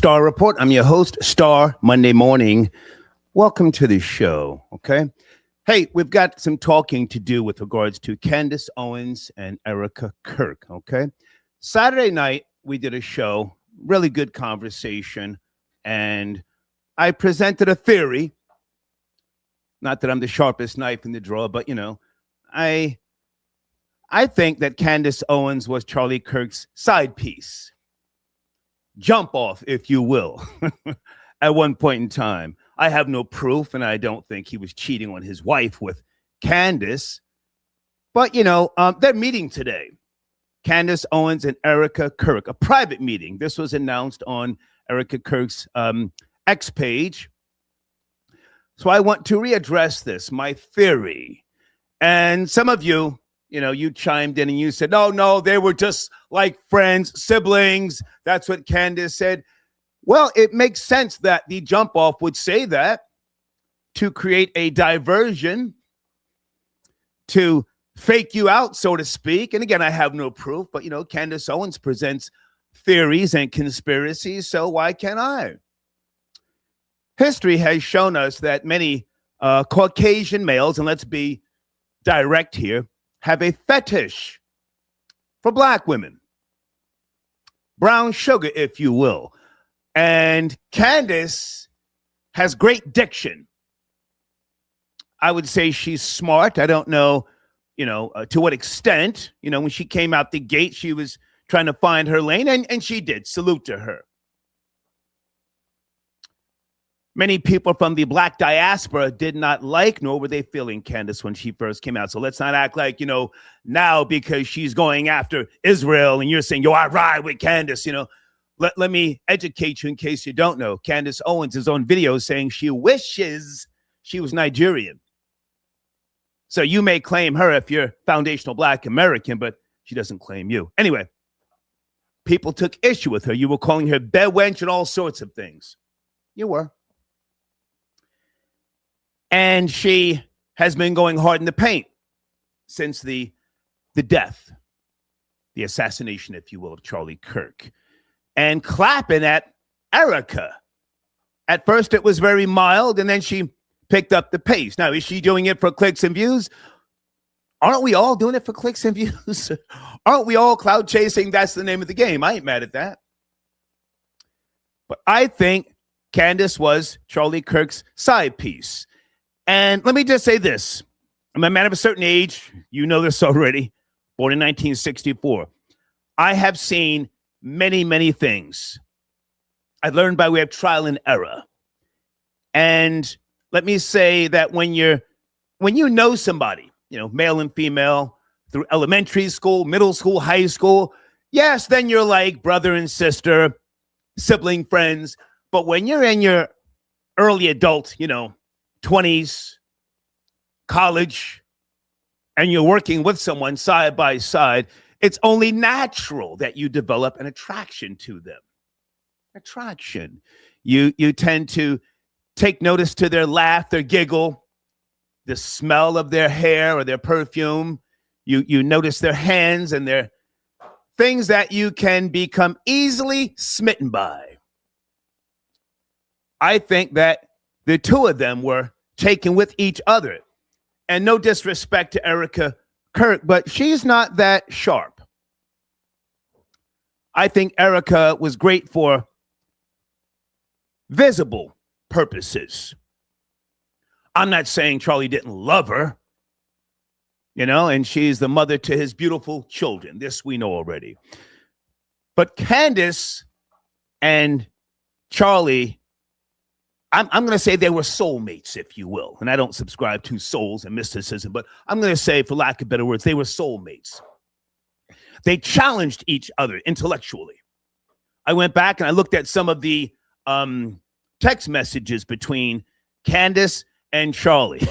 Star Report. I'm your host, Star Monday Morning. Welcome to the show, okay? Hey, we've got some talking to do with regards to Candace Owens and Erika Kirk, okay? Saturday night, we did a show, really good conversation, and I presented a theory. Not that I'm the sharpest knife in the drawer, but, you know, I think that Candace Owens was Charlie Kirk's side piece. Jump off, if you will, at one point in time. I have no proof, and I don't think he was cheating on his wife with Candace. But, you know, they're meeting today. Candace Owens and Erika Kirk, a private meeting. This was announced on Erika Kirk's X page. So I want to readdress this, my theory. And some of you, you know, you chimed in and you said, no, they were just like friends, siblings. That's what Candace said. Well, it makes sense that the jump off would say that to create a diversion, to fake you out, so to speak. And again, I have no proof, but, you know, Candace Owens presents theories and conspiracies, so why can't I? History has shown us that many Caucasian males, and let's be direct here, have a fetish for black women. Brown sugar, if you will. And Candace has great diction. I would say she's smart. I don't know, you know, to what extent. You know, when she came out the gate, she was trying to find her lane, and she did. Salute to her. Many people from the black diaspora did not like, nor were they feeling Candace when she first came out. So let's not act like, you know, now because she's going after Israel and you're saying, yo, I ride with Candace, you know. Let me educate you in case you don't know. Candace Owens is on video saying she wishes she was Nigerian. So you may claim her if you're foundational black American, but she doesn't claim you. Anyway, people took issue with her. You were calling her bedwench and all sorts of things. You were. And she has been going hard in the paint since the death, the assassination, if you will, of Charlie Kirk. And clapping at Erika. At first, it was very mild, and then she picked up the pace. Now, is she doing it for clicks and views? Aren't we all doing it for clicks and views? Aren't we all cloud chasing? That's the name of the game. I ain't mad at that. But I think Candace was Charlie Kirk's side piece. And let me just say this. I'm a man of a certain age. You know this already. Born in 1964. I have seen many, many things. I learned by way of trial and error. And let me say that when you know somebody, you know, male and female, through elementary school, middle school, high school, yes, then you're like brother and sister, sibling friends. But when you're in your early adult, you know, 20s, college, and you're working with someone side by side, it's only natural that you develop an attraction to them. Attraction. You tend to take notice to their laugh, their giggle, the smell of their hair or their perfume. You notice their hands and their things that you can become easily smitten by. I think that the two of them were taken with each other. And no disrespect to Erika Kirk, but she's not that sharp. I think Erika was great for visible purposes. I'm not saying Charlie didn't love her, you know, and she's the mother to his beautiful children. This we know already. But Candace and Charlie, I'm going to say they were soulmates, if you will. And I don't subscribe to souls and mysticism, but I'm going to say, for lack of better words, they were soulmates. They challenged each other intellectually. I went back and I looked at some of the text messages between Candace and Charlie.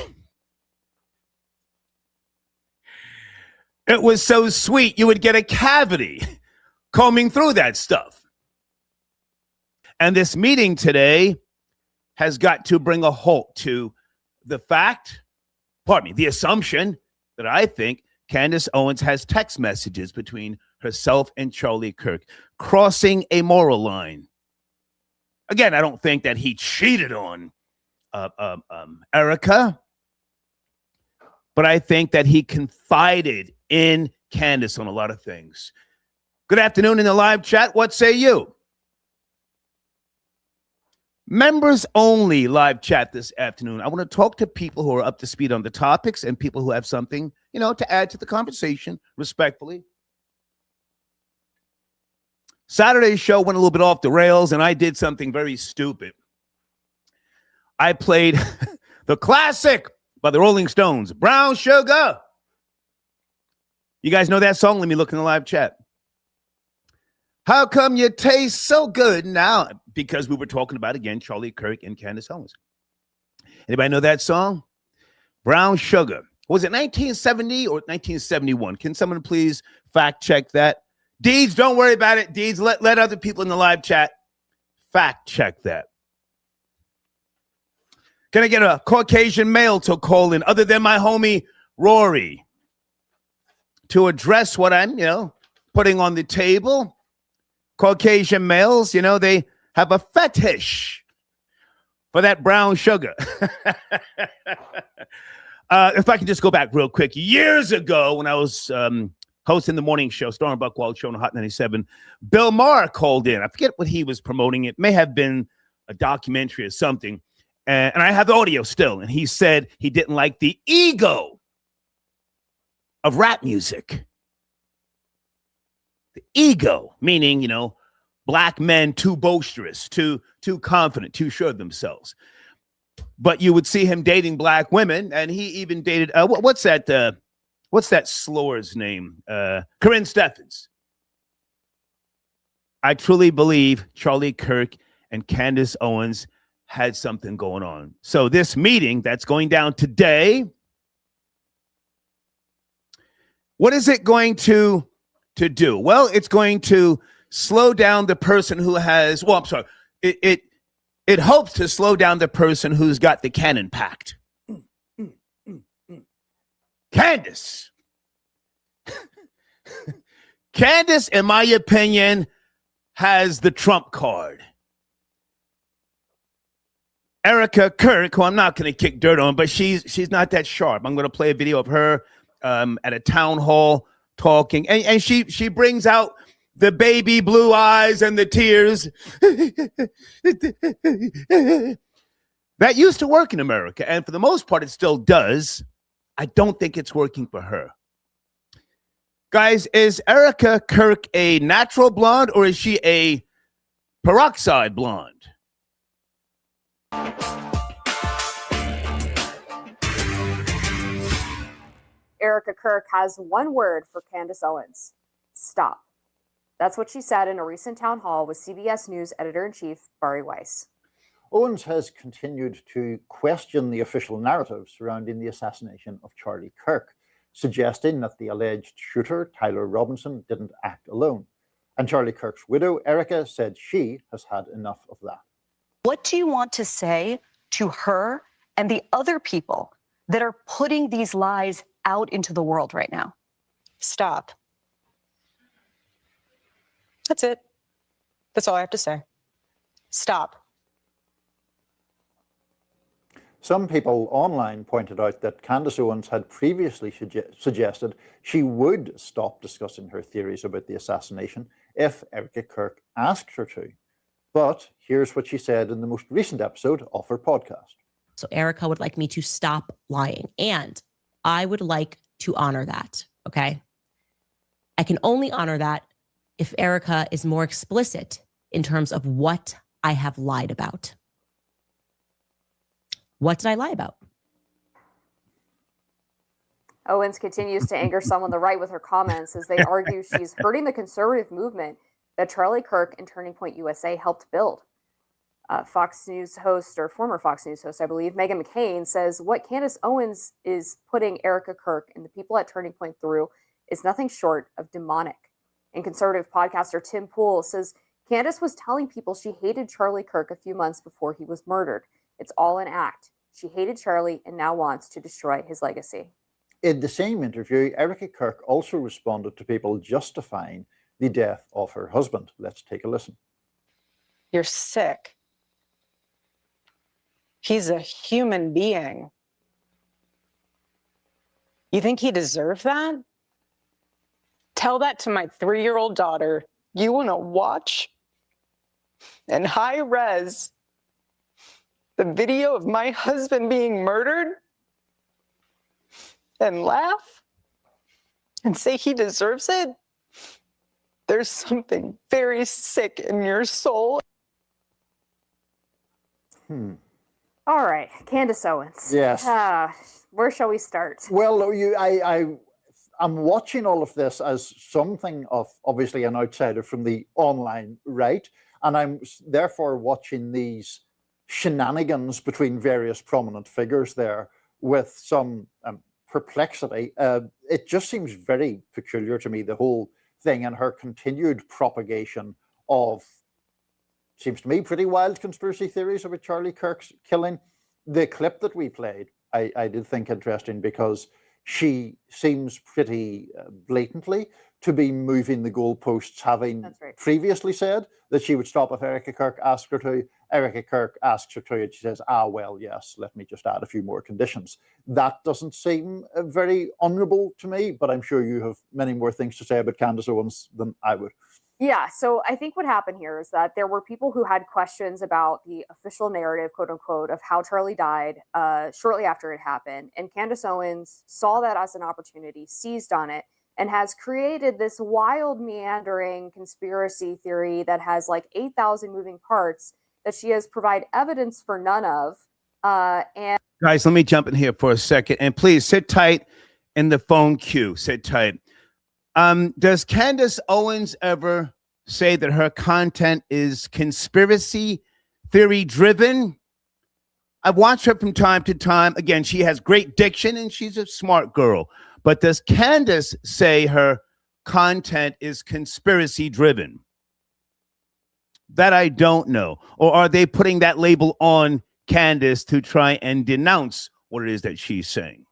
It was so sweet, you would get a cavity combing through that stuff. And this meeting today has got to bring a halt to the the assumption that I think Candace Owens has text messages between herself and Charlie Kirk, crossing a moral line. Again, I don't think that he cheated on Erika, but I think that he confided in Candace on a lot of things. Good afternoon in the live chat. What say you? Members only live chat this afternoon. I want to talk to people who are up to speed on the topics and people who have something, to add to the conversation respectfully. Saturday's show went a little bit off the rails, and I did something very stupid. I played the classic by the Rolling Stones, Brown Sugar. You guys know that song? Let me look in the live chat. How come you taste so good now? Because we were talking about, again, Charlie Kirk and Candace Owens. Anybody know that song? Brown Sugar. Was it 1970 or 1971? Can someone please fact check that? Deeds, don't worry about it. Deeds, let other people in the live chat fact check that. Can I get a Caucasian male to call in other than my homie Rory to address what I'm, putting on the table? Caucasian males, they have a fetish for that brown sugar. If I can just go back real quick, years ago when I was hosting the morning show, Star and Buckwald show on Hot 97, Bill Maher called in. I forget what he was promoting. It may have been a documentary or something. And I have the audio still. And he said he didn't like the ego of rap music. The ego, meaning, black men too boisterous, too confident, too sure of themselves. But you would see him dating black women, and he even dated what's that slur's name? Corinne Steffens. I truly believe Charlie Kirk and Candace Owens had something going on. So this meeting that's going down today, what is it going to do? Well, it's going to slow down the person who has, it hopes to slow down the person who's got the cannon packed. Candace. Candace, in my opinion, has the trump card. Erika Kirk, who I'm not going to kick dirt on, but she's not that sharp. I'm going to play a video of her at a town hall talking, and she brings out the baby blue eyes and the tears. That used to work in America, and for the most part, it still does. I don't think it's working for her. Guys, is Erika Kirk a natural blonde or is she a peroxide blonde? Erika Kirk has one word for Candace Owens: stop. That's what she said in a recent town hall with CBS News editor-in-chief Bari Weiss. Owens has continued to question the official narrative surrounding the assassination of Charlie Kirk, suggesting that the alleged shooter, Tyler Robinson, didn't act alone. And Charlie Kirk's widow, Erika, said she has had enough of that. What do you want to say to her and the other people that are putting these lies out into the world right now? Stop. That's it. That's all I have to say. Stop. Some people online pointed out that Candace Owens had previously suggested she would stop discussing her theories about the assassination if Erika Kirk asked her to. But here's what she said in the most recent episode of her podcast. So Erika would like me to stop lying, and I would like to honor that, okay? I can only honor that if Erika is more explicit in terms of what I have lied about. What did I lie about? Owens continues to anger some on the right with her comments as they argue she's hurting the conservative movement that Charlie Kirk and Turning Point USA helped build. Fox News host, or former Fox News host, I believe, Meghan McCain, says what Candace Owens is putting Erika Kirk and the people at Turning Point through is nothing short of demonic. And conservative podcaster Tim Pool says Candace was telling people she hated Charlie Kirk a few months before he was murdered. It's all an act. She hated Charlie and now wants to destroy his legacy. In the same interview, Erika Kirk also responded to people justifying the death of her husband. Let's take a listen. You're sick. He's a human being. You think he deserved that? Tell that to my 3-year-old daughter. You want to watch and high res the video of my husband being murdered and laugh and say he deserves it? There's something very sick in your soul. All right, Candace Owens. Yes. Where shall we start? Well, I'm watching all of this as something of obviously an outsider from the online right, and I'm therefore watching these shenanigans between various prominent figures there with some perplexity. It just seems very peculiar to me, the whole thing, and her continued propagation of, seems to me, pretty wild conspiracy theories about Charlie Kirk's killing. The clip that we played, I did think interesting because she seems pretty blatantly to be moving the goalposts, having previously said that she would stop if Erika Kirk asked her to. Erika Kirk asks her to, and she says, well, yes, let me just add a few more conditions. That doesn't seem very honourable to me, but I'm sure you have many more things to say about Candace Owens than I would. Yeah, so I think what happened here is that there were people who had questions about the official narrative, quote unquote, of how Charlie died shortly after it happened. And Candace Owens saw that as an opportunity, seized on it, and has created this wild, meandering conspiracy theory that has like 8,000 moving parts that she has provided evidence for none of. And guys, let me jump in here for a second. And please sit tight in the phone queue. Sit tight. Does Candace Owens ever say that her content is conspiracy theory driven? I've watched her from time to time. Again, she has great diction and she's a smart girl. But does Candace say her content is conspiracy driven? That I don't know. Or are they putting that label on Candace to try and denounce what it is that she's saying?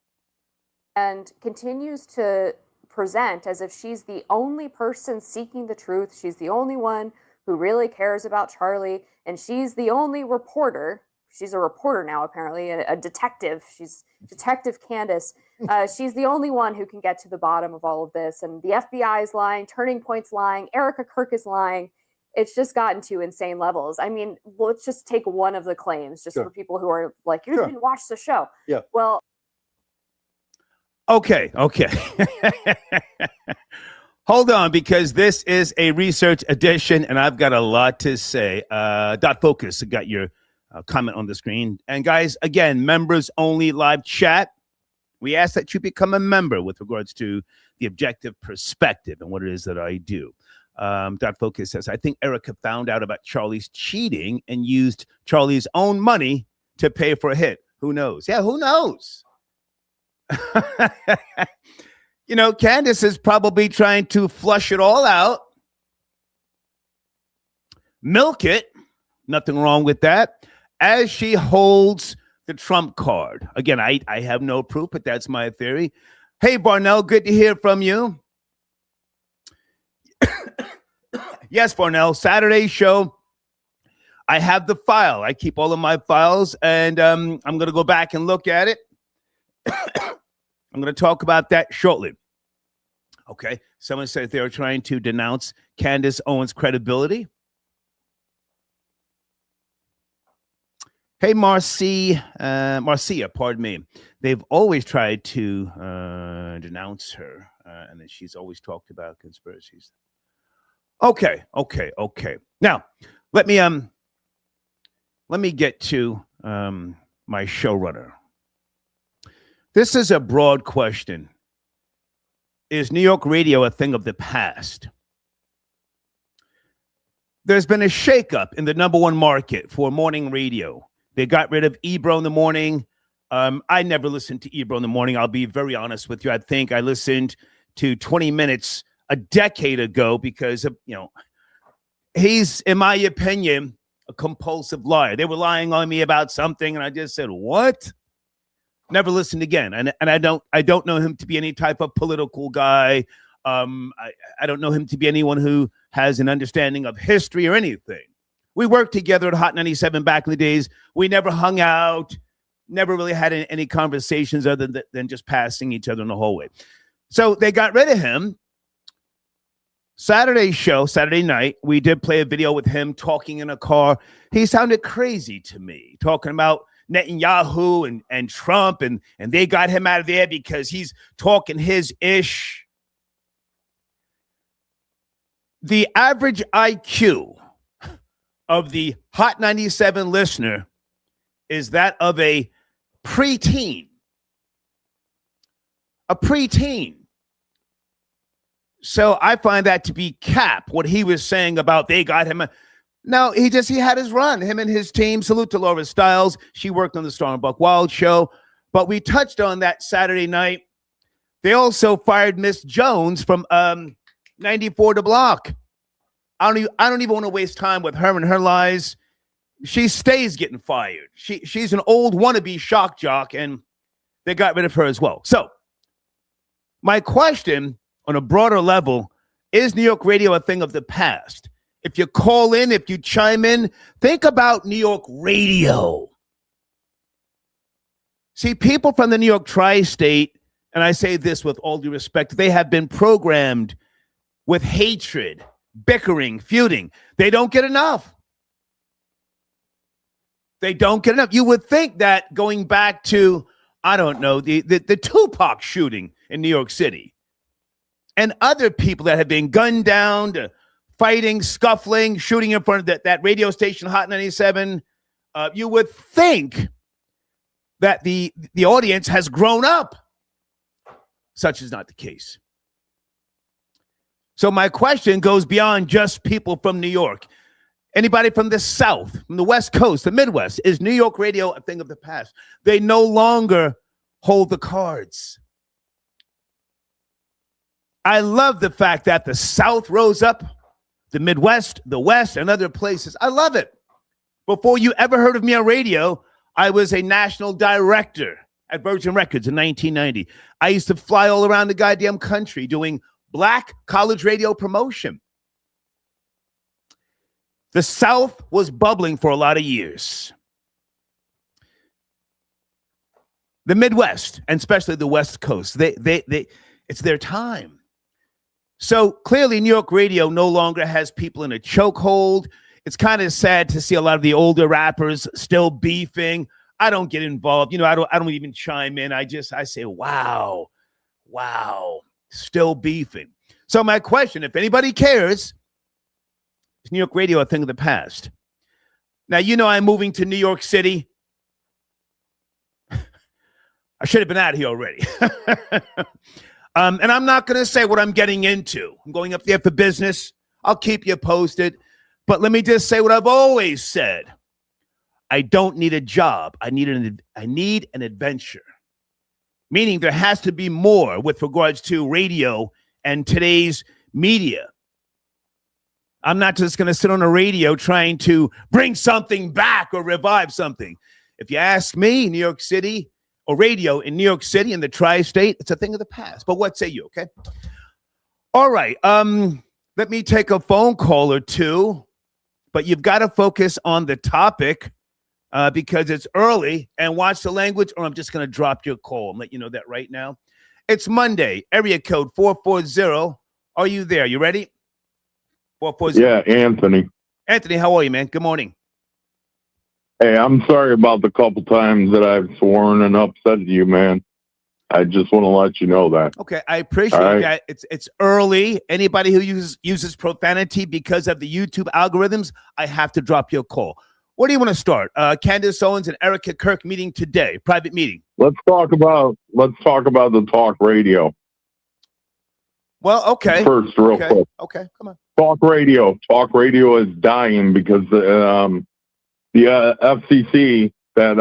And continues to present as if she's the only person seeking the truth. She's the only one who really cares about Charlie, and she's the only reporter. She's a reporter now, apparently, a detective. She's Detective Candace. She's the only one who can get to the bottom of all of this. And the FBI is lying, Turning Point's lying, Erika Kirk is lying. It's just gotten to insane levels. I mean, let's just take one of the claims, just for people who are like, you didn't watch the show. Yeah. Well, Okay. Hold on, because this is a research edition, and I've got a lot to say. Dot Focus got your comment on the screen. And guys, again, members only live chat. We ask that you become a member with regards to the objective perspective and what it is that I do. Dot Focus says, I think Erika found out about Charlie's cheating and used Charlie's own money to pay for a hit. Who knows? Yeah, who knows? You know, Candace is probably trying to flush it all out, milk it, nothing wrong with that, as she holds the trump card. Again, I have no proof, but that's my theory. Hey, Barnell, good to hear from you. Yes, Barnell, Saturday show. I have the file. I keep all of my files, and I'm going to go back and look at it. I'm going to talk about that shortly. Okay. Someone said they were trying to denounce Candace Owens' credibility. Hey, Marcia, pardon me. They've always tried to denounce her, and then she's always talked about conspiracies. Okay. Now, let me get to my showrunner. This is a broad question. Is New York radio a thing of the past? There's been a shakeup in the #1 market for morning radio. They got rid of Ebro in the morning. I never listened to Ebro in the morning. I'll be very honest with you. I think I listened to 20 minutes a decade ago because of, he's, in my opinion, a compulsive liar. They were lying on me about something, and I just said, what? Never listened again. And I don't know him to be any type of political guy. I don't know him to be anyone who has an understanding of history or anything. We worked together at Hot 97 back in the days. We never hung out, never really had any conversations other than just passing each other in the hallway. So they got rid of him. Saturday night, we did play a video with him talking in a car. He sounded crazy to me, talking about Netanyahu and Trump, and they got him out of there because he's talking his ish. The average IQ of the Hot 97 listener is that of a preteen. A preteen. So I find that to be cap, what he was saying about they got him. No, he had his run, him and his team. Salute to Laura Stiles. She worked on the Star and Buck Wild show. But we touched on that Saturday night. They also fired Miss Jones from 94 to Block. I don't even want to waste time with her and her lies. She stays getting fired. She's an old wannabe shock jock, and they got rid of her as well. So my question on a broader level, is New York radio a thing of the past? If you call in, if you chime in, think about New York radio. See, people from the New York tri-state, and I say this with all due respect, they have been programmed with hatred, bickering, feuding. They don't get enough. They don't get enough. You would think that going back to, I don't know, the Tupac shooting in New York City, and other people that have been gunned down, fighting, scuffling, shooting in front of that radio station, Hot 97, you would think that the audience has grown up. Such is not the case. So my question goes beyond just people from New York. Anybody from the South, from the West Coast, the Midwest, is New York radio a thing of the past? They no longer hold the cards. I love the fact that the South rose up, the Midwest, the West, and other places. I love it. Before you ever heard of me on radio, I was a national director at Virgin Records in 1990. I used to fly all around the goddamn country doing Black college radio promotion. The South was bubbling for a lot of years. The Midwest, and especially the West Coast, they it's their time. So clearly, New York radio no longer has people in a chokehold. It's kind of sad to see a lot of the older rappers still beefing. I don't get involved. I don't even chime in. I say, wow, still beefing. So my question, if anybody cares, is New York radio a thing of the past? Now, I'm moving to New York City. I should have been out here already. And I'm not going to say what I'm getting into. I'm going up there for business. I'll keep you posted. But let me just say what I've always said. I don't need a job. I need an adventure. Meaning there has to be more with regards to radio and today's media. I'm not just going to sit on a radio trying to bring something back or revive something. If you ask me, New York City, or radio in New York City in the tri-state, it's a thing of the past. But what say you, okay? All right. Let me take a phone call or two, but you've got to focus on the topic because it's early, and watch the language, or I'm just going to drop your call and let you know that right now. It's Monday, area code 440. Are you there? You ready? 440. Yeah, Anthony. Anthony, how are you, man? Good morning. Hey, I'm sorry about the couple times that I've sworn and upset you, man. I just want to let you know that. Okay, I appreciate that. It's early. Anybody who uses profanity because of the YouTube algorithms, I have to drop your call. Where do you want to start? Candace Owens and Erika Kirk meeting today, private meeting. Let's talk about the talk radio. Well, okay. First, real quick. Okay, come on. Talk radio. Talk radio is dying because the FCC, that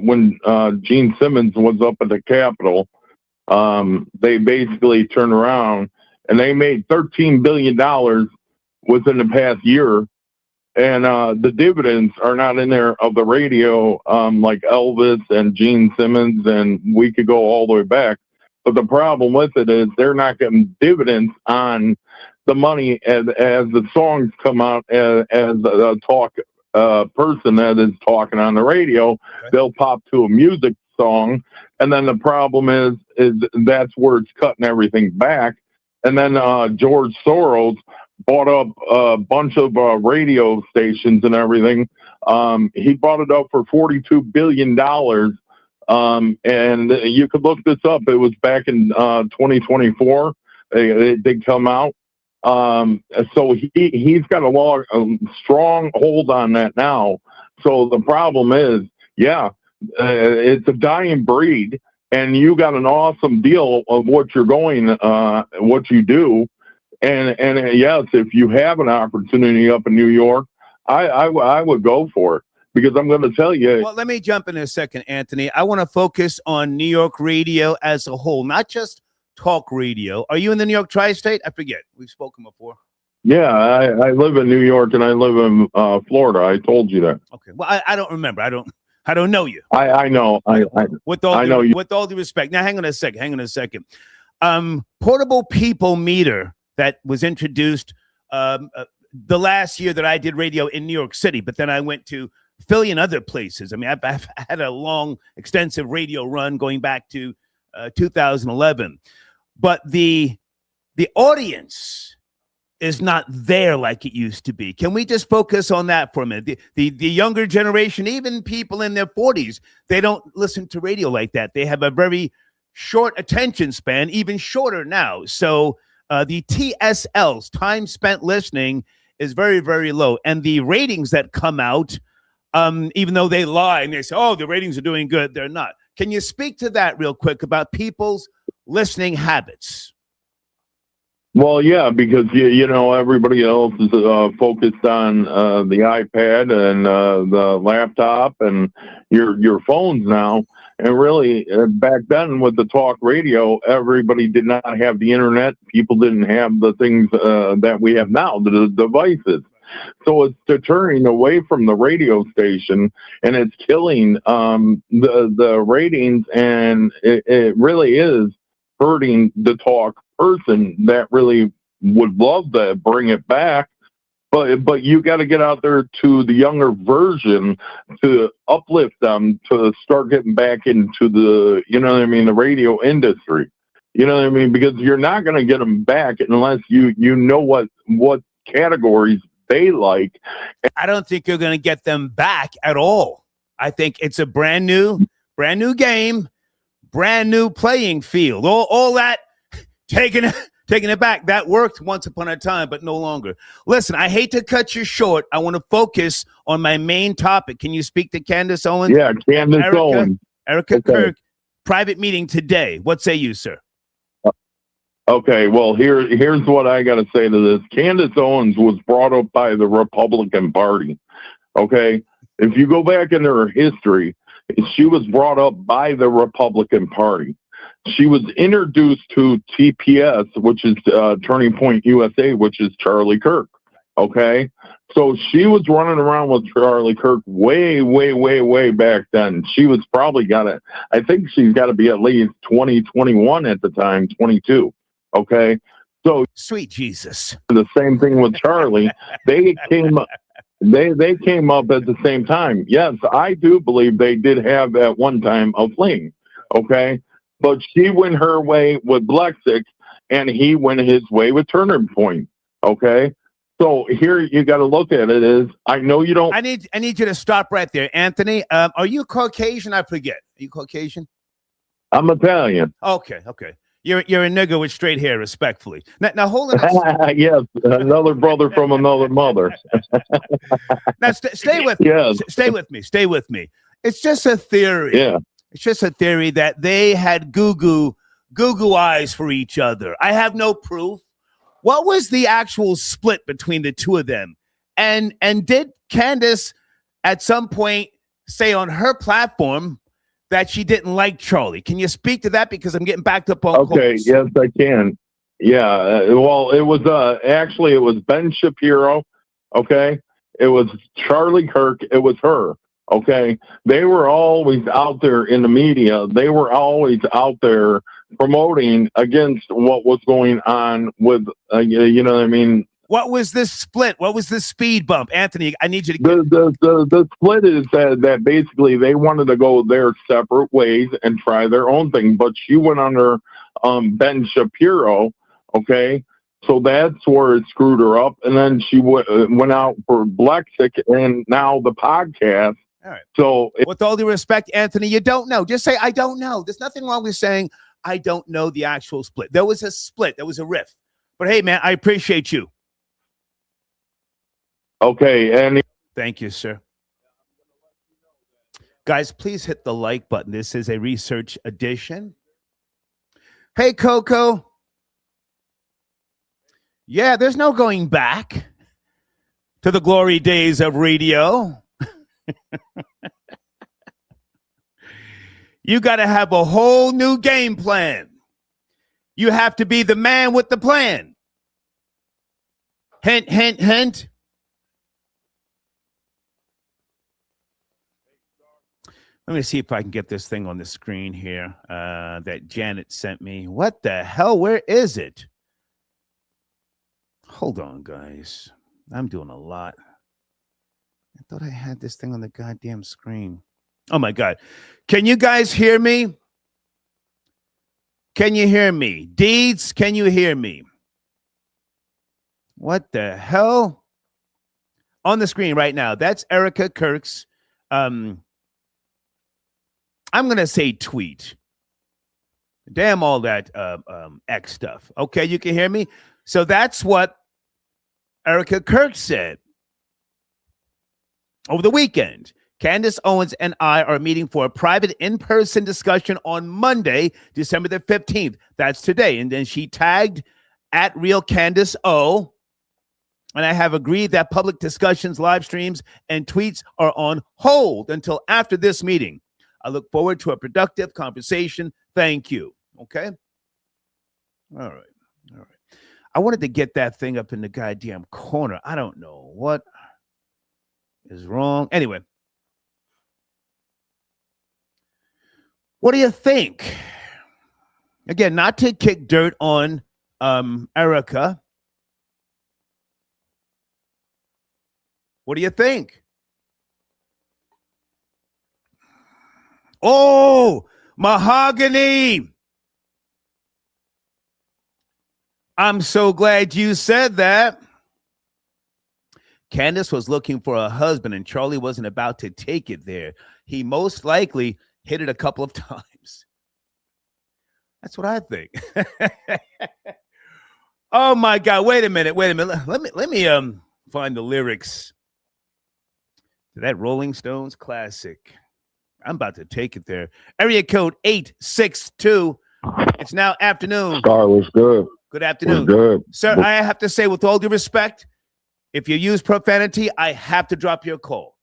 when Gene Simmons was up at the Capitol, they basically turned around and they made $13 billion within the past year. And the dividends are not in there of the radio, like Elvis and Gene Simmons, and we could go all the way back. But the problem with it is they're not getting dividends on the money as the songs come out as talk person that is talking on the radio. Okay. They'll pop to a music song, and then the problem is that's where it's cutting everything back. And then George Soros bought up a bunch of radio stations and everything. He bought it up for $42 billion. And you could look this up. It was back in 2024. They come out. So he's got a strong hold on that now. So the problem is, it's a dying breed, and you got an awesome deal of what you're what you do. And yes, if you have an opportunity up in New York, I would go for it, because I'm going to tell you. Well, let me jump in a second, Anthony. I want to focus on New York radio as a whole, not just talk radio. Are you in the New York tri-state? I forget. We've spoken before. Yeah, I live in New York and I live in Florida. I told you that. Okay. Well, I don't remember. I don't know you. I know. With all due respect. Now, hang on a second. Portable people meter that was introduced the last year that I did radio in New York City, but then I went to Philly and other places. I mean, I've had a long, extensive radio run going back to 2011, but the audience is not there like it used to be. Can we just focus on that for a minute? The younger generation, even people in their 40s, they don't listen to radio like that. They have a very short attention span, even shorter now. So the TSLs, time spent listening, is very, very low. And the ratings that come out, even though they lie and they say, oh, the ratings are doing good, they're not. Can you speak to that real quick about people's listening habits? Well, yeah, because you know everybody else is focused on the iPad and the laptop and your phones now. And really, back then with the talk radio, everybody did not have the internet. People didn't have the things that we have now, the devices. So it's deterring away from the radio station, and it's killing the ratings, and it really is hurting the talk person that really would love to bring it back. But you got to get out there to the younger version to uplift them to start getting back into the, you know what I mean, the radio industry. You know what I mean? Because you're not going to get them back unless you know what categories they like. I don't think you're going to get them back at all. I think it's a brand new game, brand new playing field. All that taking it back. That worked once upon a time, but no longer. Listen, I hate to cut you short. I want to focus on my main topic. Can you speak to Candace Owens? Yeah, Candace Owens. Erika Kirk, private meeting today. What say you, sir? Okay, well, here's what I got to say to this. Candace Owens was brought up by the Republican Party, okay? If you go back into her history, she was brought up by the Republican Party. She was introduced to TPS, which is Turning Point USA, which is Charlie Kirk, okay? So she was running around with Charlie Kirk way, way, way, way back then. She was probably I think she's got to be at least 20, 21 at the time, 22. Okay, so sweet Jesus. The same thing with Charlie. They came up at the same time. Yes, I do believe they did have at one time a fling. Okay, but she went her way with Blexic, and he went his way with Turner Point. Okay, so here you got to look at it is. I know you don't. I need you to stop right there, Anthony. Are you Caucasian? I forget. Are you Caucasian? I'm Italian. Okay. You're a nigger with straight hair, respectfully. Now hold on. Yes, another brother from another mother. Now stay with me. Yes. Stay with me. It's just a theory. Yeah. It's just a theory that they had goo eyes for each other. I have no proof. What was the actual split between the two of them? And did Candace at some point say on her platform that she didn't like Charlie? Can you speak to that? Because I'm getting backed up on Okay, calls. yes, I can. Yeah, well, it was actually it was Ben Shapiro, okay? It was Charlie Kirk, it was her, okay? They were always out there in the media. They were always out there promoting against what was going on with, you know what I mean, What was this split? What was this speed bump? Anthony, I need you to The split is that basically they wanted to go their separate ways and try their own thing, but she went under Ben Shapiro, okay? So that's where it screwed her up. And then she went out for Blexic and now the podcast. All right. So with all due respect, Anthony, you don't know. Just say, I don't know. There's nothing wrong with saying, I don't know the actual split. There was a split. There was a riff. But hey, man, I appreciate you. okay, and Thank you, sir. Guys, please hit the like button. This is a research edition. Hey, Coco. Yeah, there's no going back to the glory days of radio. You got to have a whole new game plan. You have to be the man with the plan. Hint, hint, hint. Let me see if I can get this thing on the screen here that Janet sent me. What the hell? Where is it? Hold on, guys. I'm doing a lot. I thought I had this thing on the goddamn screen. Oh, my God. Can you guys hear me? Can you hear me? Deeds, can you hear me? What the hell? On the screen right now. That's Erika Kirk's, I'm going to say tweet. Damn all that X stuff. Okay, you can hear me? So that's what Erika Kirk said over the weekend. Candace Owens and I are meeting for a private in-person discussion on Monday, December the 15th. That's today. And then she tagged at Real Candace O. And I have agreed that public discussions, live streams, and tweets are on hold until after this meeting. I look forward to a productive conversation. Thank you. Okay? All right. All right. I wanted to get that thing up in the goddamn corner. I don't know what is wrong. Anyway. What do you think? Again, not to kick dirt on Erika. What do you think? Oh, mahogany. I'm so glad you said that. Candace was looking for a husband and Charlie wasn't about to take it there. He most likely hit it a couple of times. That's what I think. Oh my God. Wait a minute. Let me find the lyrics to that Rolling Stones classic. I'm about to take it there. Area code 862. It's now afternoon. Star was good. Good afternoon. Good. Sir, I have to say, with all due respect, if you use profanity, I have to drop your call.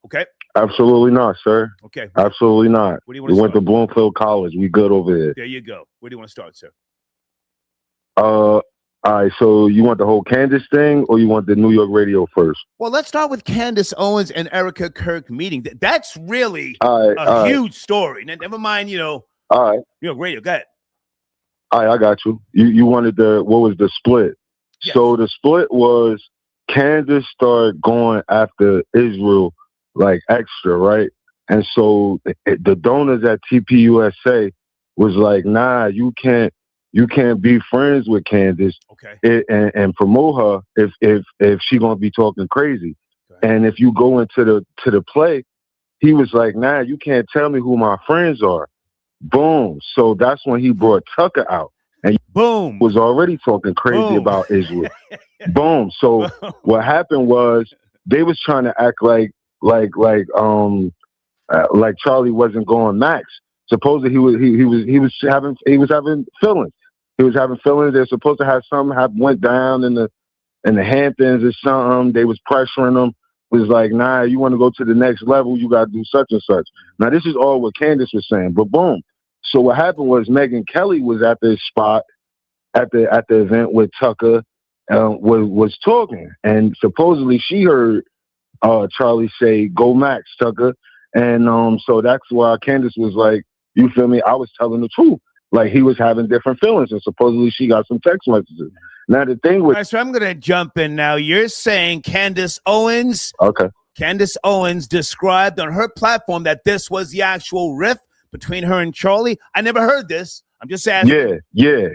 Okay? Absolutely not, sir. Okay. Absolutely not. Where do you want to We went to start? Bloomfield College. We good over here. There you go. Where do you want to start, sir? All right. So you want the whole Candace thing, or you want the New York radio first? Well, let's start with Candace Owens and Erika Kirk meeting. That's really All right. a huge story. Never mind, All right. Radio. Go ahead. All right. I got you. You wanted what was the split? Yes. So the split was Candace started going after Israel like extra, right? And so the donors at TPUSA was like, nah, you can't be friends with Candace, Okay. and promote her if she gonna be talking crazy. And if you go into the play, he was like, nah, you can't tell me who my friends are. Boom. So that's when he brought Tucker out, and Boom. was already talking crazy Boom. about Israel. Boom. So what happened was they was trying to act like Charlie wasn't going max. Supposedly he was having feelings. He was having feelings. They're supposed to have something went down in the Hamptons or something. They was pressuring him. It was like, nah, you want to go to the next level, you gotta do such and such. Now this is all what Candace was saying. But boom. So what happened was Megyn Kelly was at this spot at the event with Tucker, was talking, and supposedly she heard Charlie say, "Go Max, Tucker," and so that's why Candace was like, "You feel me? I was telling the truth." Like he was having different feelings, and supposedly she got some text messages. Now the thing All with right, so I'm going to jump in now. You're saying Candace Owens described on her platform that this was the actual riff between her and Charlie. I never heard this. I'm just asking. Yeah.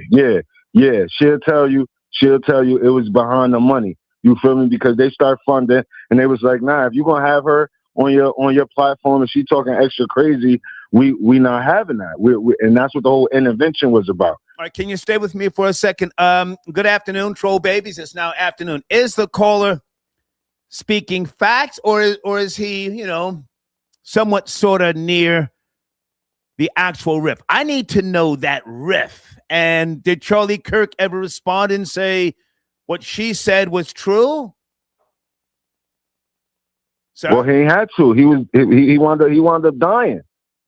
She'll tell you it was behind the money. You feel me? Because they start funding, and they was like, nah, if you're gonna have her on your platform and she talking extra crazy, we not having that. And that's what the whole intervention was about. All right, can you stay with me for a second? Good afternoon, troll babies. It's now afternoon. Is the caller speaking facts, or is he, somewhat sort of near the actual riff? I need to know that riff. And did Charlie Kirk ever respond and say what she said was true? Sorry? Well, he ain't had to. He wound up dying.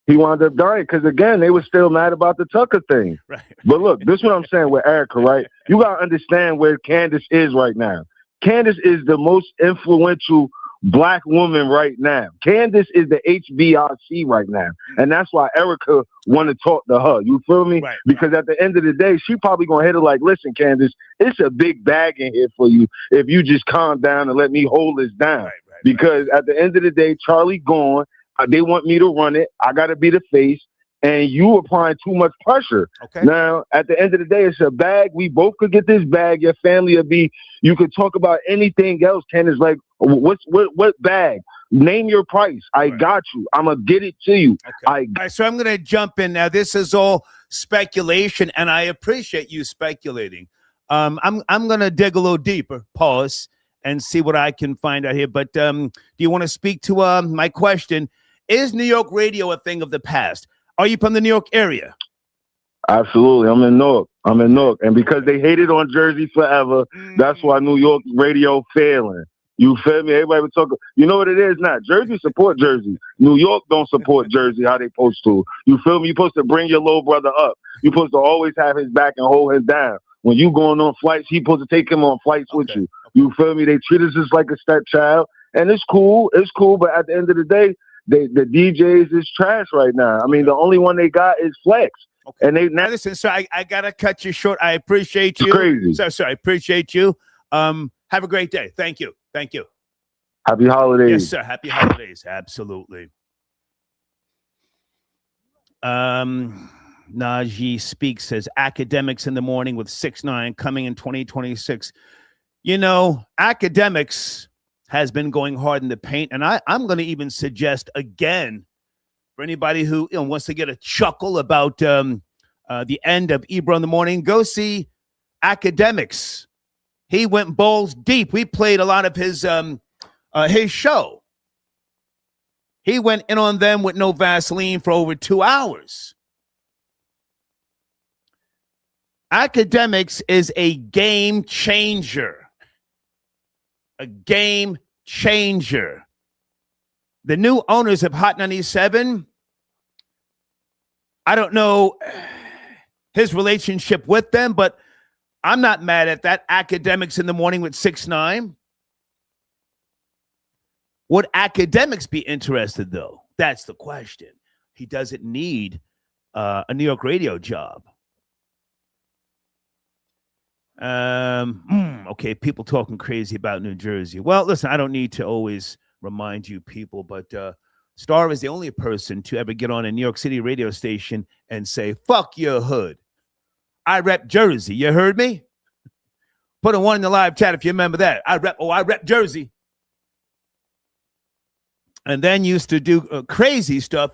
He wound up dying because, again, they were still mad about the Tucker thing. Right. But look, this is what I'm saying with Erika, right? You got to understand where Candace is right now. Candace is the most influential Black woman right now. Candace is the HBRC right now. And that's why Erika want to talk to her. You feel me? Right, because at the end of the day, she probably going to hit her like, listen, Candace, it's a big bag in here for you if you just calm down and let me hold this down. Because at the end of the day, Charlie gone. They want me to run it. I got to be the face. And you applying too much pressure. Okay. Now, at the end of the day, it's a bag. We both could get this bag. Your family will be, you could talk about anything else. Ken is like, what bag? Name your price. I got you. I'm going to get it to you. Okay. All right, so I'm going to jump in now. This is all speculation, and I appreciate you speculating. I'm going to dig a little deeper, pause, and see what I can find out here. But do you want to speak to my question? Is New York radio a thing of the past? Are you from the New York area? Absolutely. I'm in Newark. And because they hated on Jersey forever, that's why New York radio failing. You feel me? Everybody would talk. You know what it is now? Jersey support Jersey. New York don't support Jersey how they supposed to. You feel me? You're supposed to bring your little brother up. You're supposed to always have his back and hold him down. When you going on flights, he's supposed to take him on flights with you. You feel me? They treat us just like a stepchild. And it's cool. But at the end of the day, the DJs is trash right now. I mean, the only one they got is Flex. Okay. And they now listen, so I gotta cut you short. I appreciate you. Crazy. So I appreciate you. Have a great day. Thank you. Happy holidays. Yes, sir. Happy holidays. Absolutely. Najee Speaks says academics in the morning with 6ix9ine coming in 2026. Academics has been going hard in the paint, and I'm going to even suggest again for anybody who wants to get a chuckle about the end of Ebro in the morning, go see Academics. He went balls deep. We played a lot of his show. He went in on them with no Vaseline for over 2 hours. Academics is a game changer. A game changer. The new owners of Hot 97, I don't know his relationship with them, but I'm not mad at that. Academics in the morning with 6ix9ine. Would Academics be interested, though? That's the question. He doesn't need a New York radio job. Okay, people talking crazy about New Jersey. Well, listen, I don't need to always remind you people, but Star is the only person to ever get on a New York City radio station and say, fuck your hood. I rep Jersey. You heard me? Put a one in the live chat if you remember that. I rep Jersey. And then used to do crazy stuff.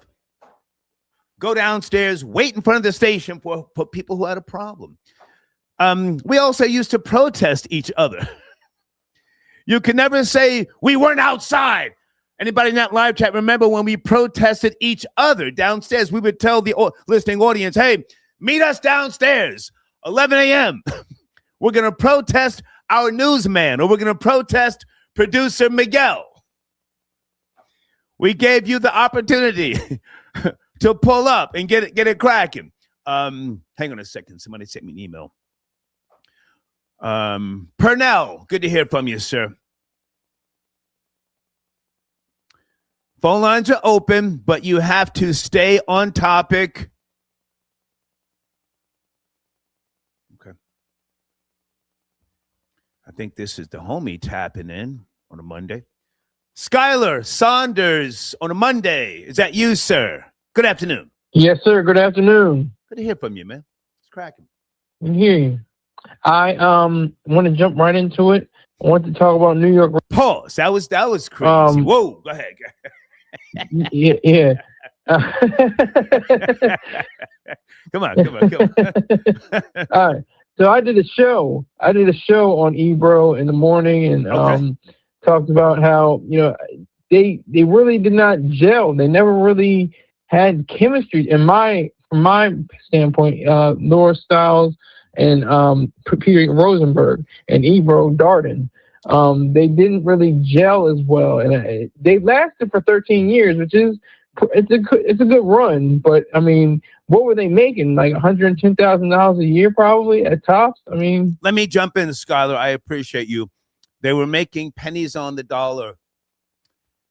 Go downstairs, wait in front of the station for people who had a problem. We also used to protest each other. You can never say we weren't outside. Anybody in that live chat remember when we protested each other downstairs? We would tell the listening audience, hey, meet us downstairs, 11 a.m. We're going to protest our newsman, or we're going to protest producer Miguel. We gave you the opportunity to pull up and get it cracking. Hang on a second. Somebody sent me an email. Purnell, good to hear from you, sir. Phone lines are open, but you have to stay on topic. Okay. think this is the homie tapping in on a Monday. Skylar Saunders on a Monday. Is that you, sir? Good afternoon. Yes, sir. Good afternoon. Good to hear from you, man. It's cracking. I can hear you. I want to jump right into it. I want to talk about New York. Pause. That was crazy. Whoa. Go ahead. Yeah. Come on. All right. So I did a show on Ebro in the morning and talked about how, they really did not gel. They never really had chemistry from my standpoint. Laura Stiles and Peter Rosenberg and Ebro Darden. They didn't really gel as well, and they lasted for 13 years, which is it's a good run. But I mean, what were they making? Like $110,000 a year, probably at tops. I mean, let me jump in, Skylar. I appreciate you. They were making pennies on the dollar,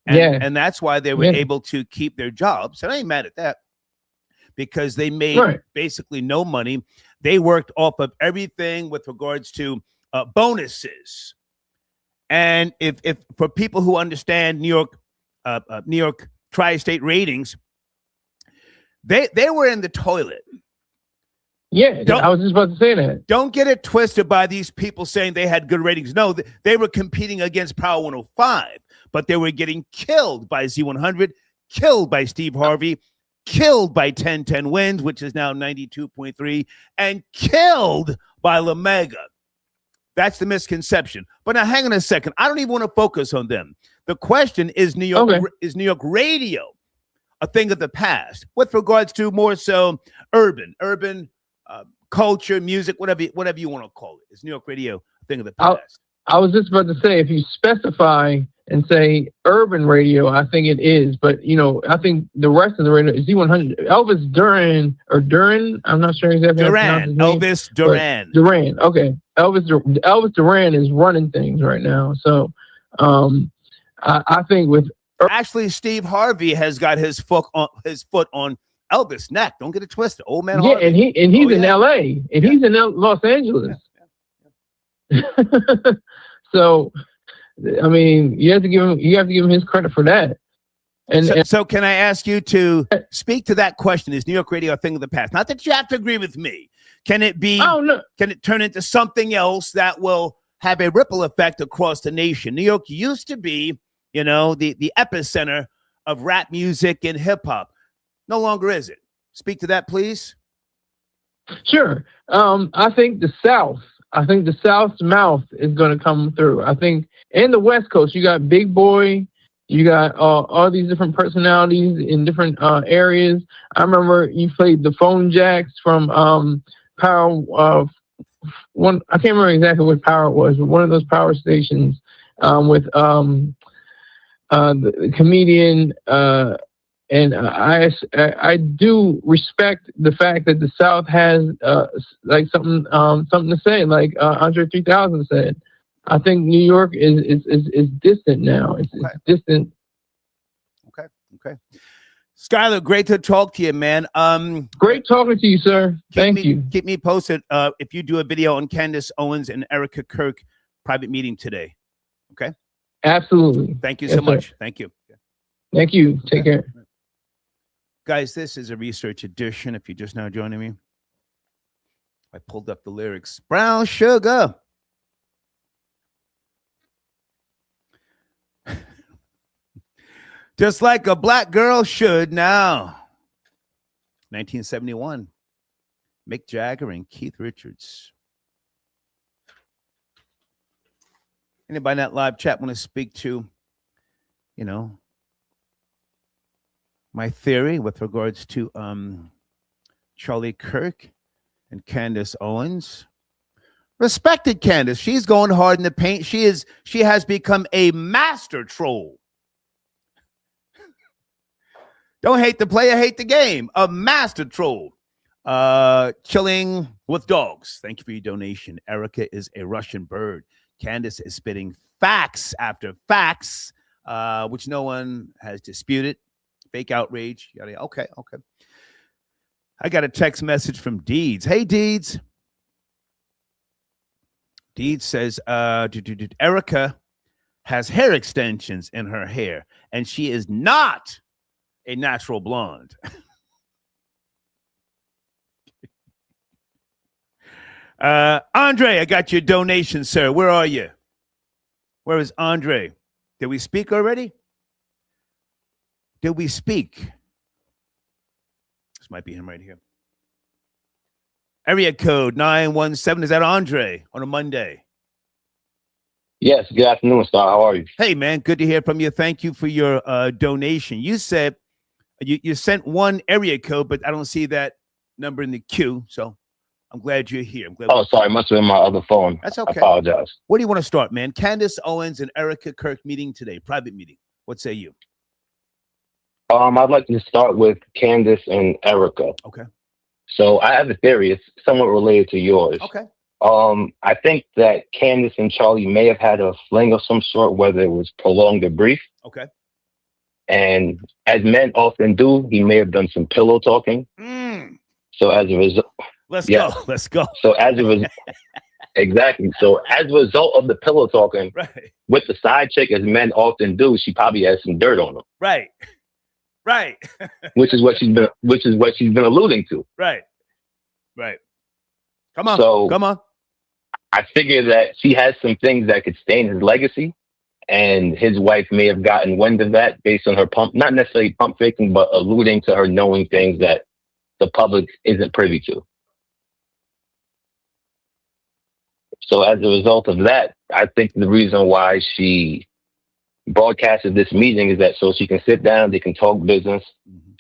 and that's why they were able to keep their jobs. And I ain't mad at that because they made basically no money. They worked off of everything with regards to bonuses. And if for people who understand New York tri-state ratings, they were in the toilet. Yeah, I was just about to say that. Don't get it twisted by these people saying they had good ratings. No, they were competing against Power 105, but they were getting killed by Z100, killed by Steve Harvey, killed by 1010 Wins, which is now 92.3, and killed by La Mega. That's the misconception. But now, hang on a second. I don't even want to focus on them. The question is New York radio a thing of the past with regards to more so urban culture, music, whatever you want to call it. Is New York radio a thing of the past? I was just about to say, if you specify and say urban radio, I think it is. But, I think the rest of the radio is Z100. Elvis Duran, I'm not sure exactly how to pronounce his name. Elvis Duran. Duran, okay. Elvis Duran is running things right now. So I think with... Actually, Steve Harvey has got his foot on Elvis' neck. Don't get it twisted. Old man Yeah, Harvey. and he's in L.A. And he's in Los Angeles. Yeah. So... I mean, you have to give him his credit for that. So can I ask you to speak to that question? Is New York radio a thing of the past? Not that you have to agree with me. Can it be? Oh, no. Can it turn into something else that will have a ripple effect across the nation? New York used to be, the epicenter of rap music and hip hop. No longer is it. Speak to that, please. Sure. I think the South's mouth is going to come through. I think in the West Coast, you got Big Boy, you got all these different personalities in different areas. I remember you played the Phone Jacks from Power one. I can't remember exactly what power it was, but one of those power stations with the comedian. And I do respect the fact that the South has like something to say, like Andre 3000 said. I think New York is distant now. It's distant. Okay. Skylar, great to talk to you, man. Great talking to you, sir. Thank you. Keep me posted if you do a video on Candace Owens and Erika Kirk private meeting today. Okay. Absolutely. Thank you so much. Thank you. Thank you. Take care. Guys, this is a research edition. If you're just now joining me, I pulled up the lyrics. Brown sugar. Just like a black girl should now. 1971. Mick Jagger and Keith Richards. Anybody in that live chat want to speak to, my theory with regards to Charlie Kirk and Candace Owens? Respected Candace. She's going hard in the paint. She has become a master troll. Don't hate the player, hate the game. A master troll. Chilling with dogs. Thank you for your donation. Erika is a Russian bird. Candace is spitting facts after facts, which no one has disputed. Fake outrage. Yada, yada. Okay. I got a text message from Deeds. Hey, Deeds. Deed says, Erika has hair extensions in her hair, and she is not a natural blonde. Andre, I got your donation, sir. Where are you? Where is Andre? Did we speak already? Did we speak? This might be him right here. Area code 917. Is that Andre on a Monday? Yes. Good afternoon, Star. How are you? Hey, man. Good to hear from you. Thank you for your donation. You said you sent one area code, but I don't see that number in the queue. So I'm glad you're here. Sorry. Must have been my other phone. That's okay. I apologize. What do you want to start, man? Candace Owens and Erika Kirk meeting today, private meeting. What say you? I'd like to start with Candace and Erika. Okay. So I have a theory. It's somewhat related to yours. Okay. I think that Candace and Charlie may have had a fling of some sort, whether it was prolonged or brief. Okay. And as men often do, he may have done some pillow talking. So as a result, let's go. So as a result, exactly. So as a result of the pillow talking, right, with the side chick, as men often do, she probably has some dirt on him. Right. which is what she's been alluding to. Right. Come on. I figure that she has some things that could stain his legacy, and his wife may have gotten wind of that based on her not necessarily pump faking, but alluding to her knowing things that the public isn't privy to. So as a result of that, I think the reason why she broadcasted this meeting is that so she can sit down, they can talk business.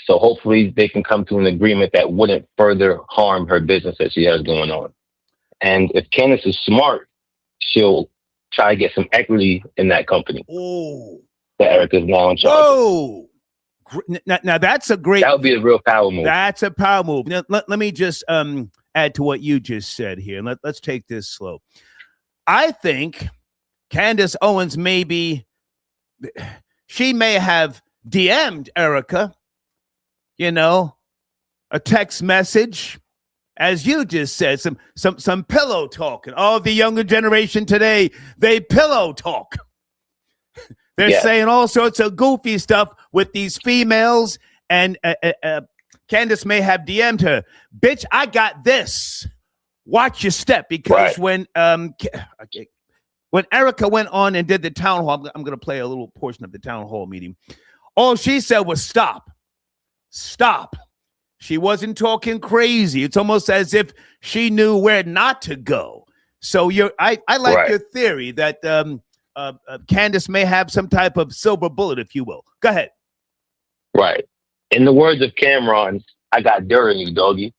So hopefully they can come to an agreement that wouldn't further harm her business that she has going on. And if Candace is smart, she'll try to get some equity in that company. Oh, that Erika's now in charge. Whoa. Now that's a great. That would be a real power move. That's a power move. Now, let me just add to what you just said here. Let's take this slow. I think Candace Owens she may have DM'd Erika, a text message, as you just said, some pillow talking. All the younger generation today, they pillow talk. They're saying all sorts of goofy stuff with these females, and Candace may have DM'd her, bitch, I got this. Watch your step, because when Erika went on and did the town hall, I'm going to play a little portion of the town hall meeting. All she said was stop. She wasn't talking crazy. It's almost as if she knew where not to go. So I like your theory that Candace may have some type of silver bullet, if you will. Go ahead. Right. In the words of Cameron, I got dirt on you, doggy.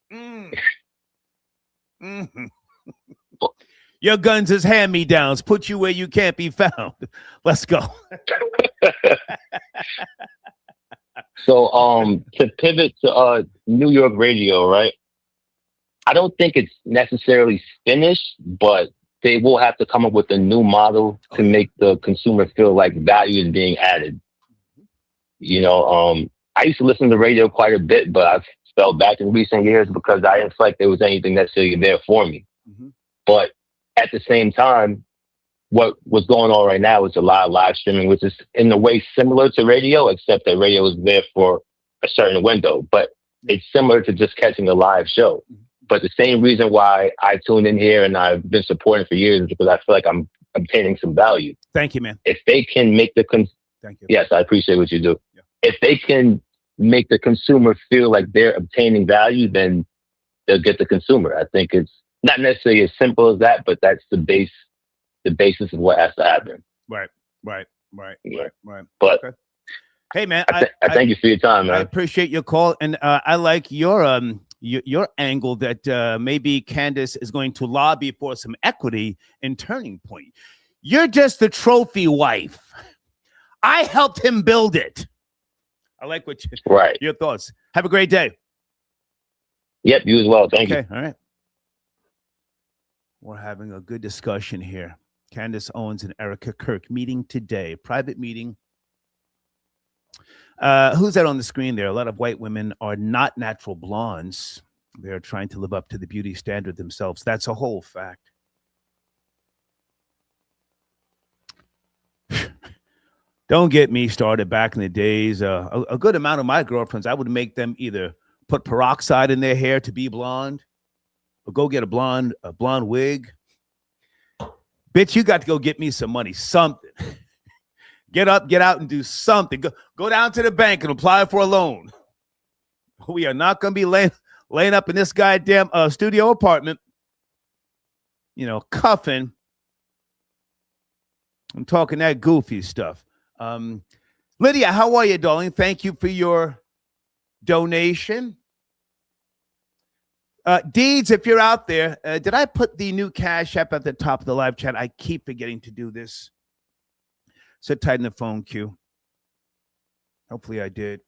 Mm-hmm. Your guns is hand-me-downs. Put you where you can't be found. Let's go. So to pivot to New York radio, right? I don't think it's necessarily finished, but they will have to come up with a new model to make the consumer feel like value is being added. I used to listen to radio quite a bit, but I've fell back in recent years because I didn't feel like there was anything necessarily there for me. But at the same time, what was going on right now is a lot of live streaming, which is in a way similar to radio, except that radio is there for a certain window. But it's similar to just catching a live show. But the same reason why I tune in here and I've been supporting for years is because I feel like I'm obtaining some value. Thank you, man. If they can make Thank you. Yes, I appreciate what you do. Yeah. If they can make the consumer feel like they're obtaining value, then they'll get the consumer. I think it's not necessarily as simple as that, but that's the basis of what has to happen. Right. But okay. Hey, man, I thank you for your time, man. I appreciate your call, and I like your angle that maybe Candace is going to lobby for some equity in Turning Point. You're just the trophy wife. I helped him build it. I like what your thoughts. Have a great day. Yep, you as well. Thank you. Okay, all right. We're having a good discussion here. Candace Owens and Erika Kirk meeting today, private meeting. Who's that on the screen there? A lot of white women are not natural blondes. They're trying to live up to the beauty standard themselves. That's a whole fact. Don't get me started. Back in the days, a good amount of my girlfriends, I would make them either put peroxide in their hair to be blonde, or go get a blonde wig. Bitch, you got to go get me some money, something. Get out and do something. Go down to the bank and apply for a loan. We are not going to be laying up in this goddamn studio apartment, cuffing. I'm talking that goofy stuff. Lydia, how are you, darling? Thank you for your donation. Deeds, if you're out there, did I put the new Cash App at the top of the live chat? I keep forgetting to do this. Sit tight in the phone queue. Hopefully I did.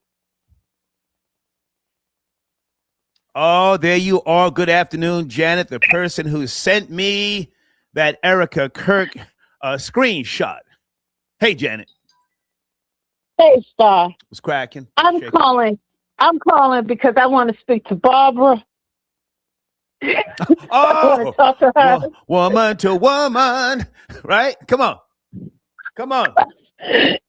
Oh, there you are. Good afternoon, Janet, the person who sent me that Erika Kirk screenshot. Hey, Janet. Hey, Star. What's cracking? I'm calling because I want to speak to Barbara. I want to talk to her. Woman to woman, right? Come on. Yes,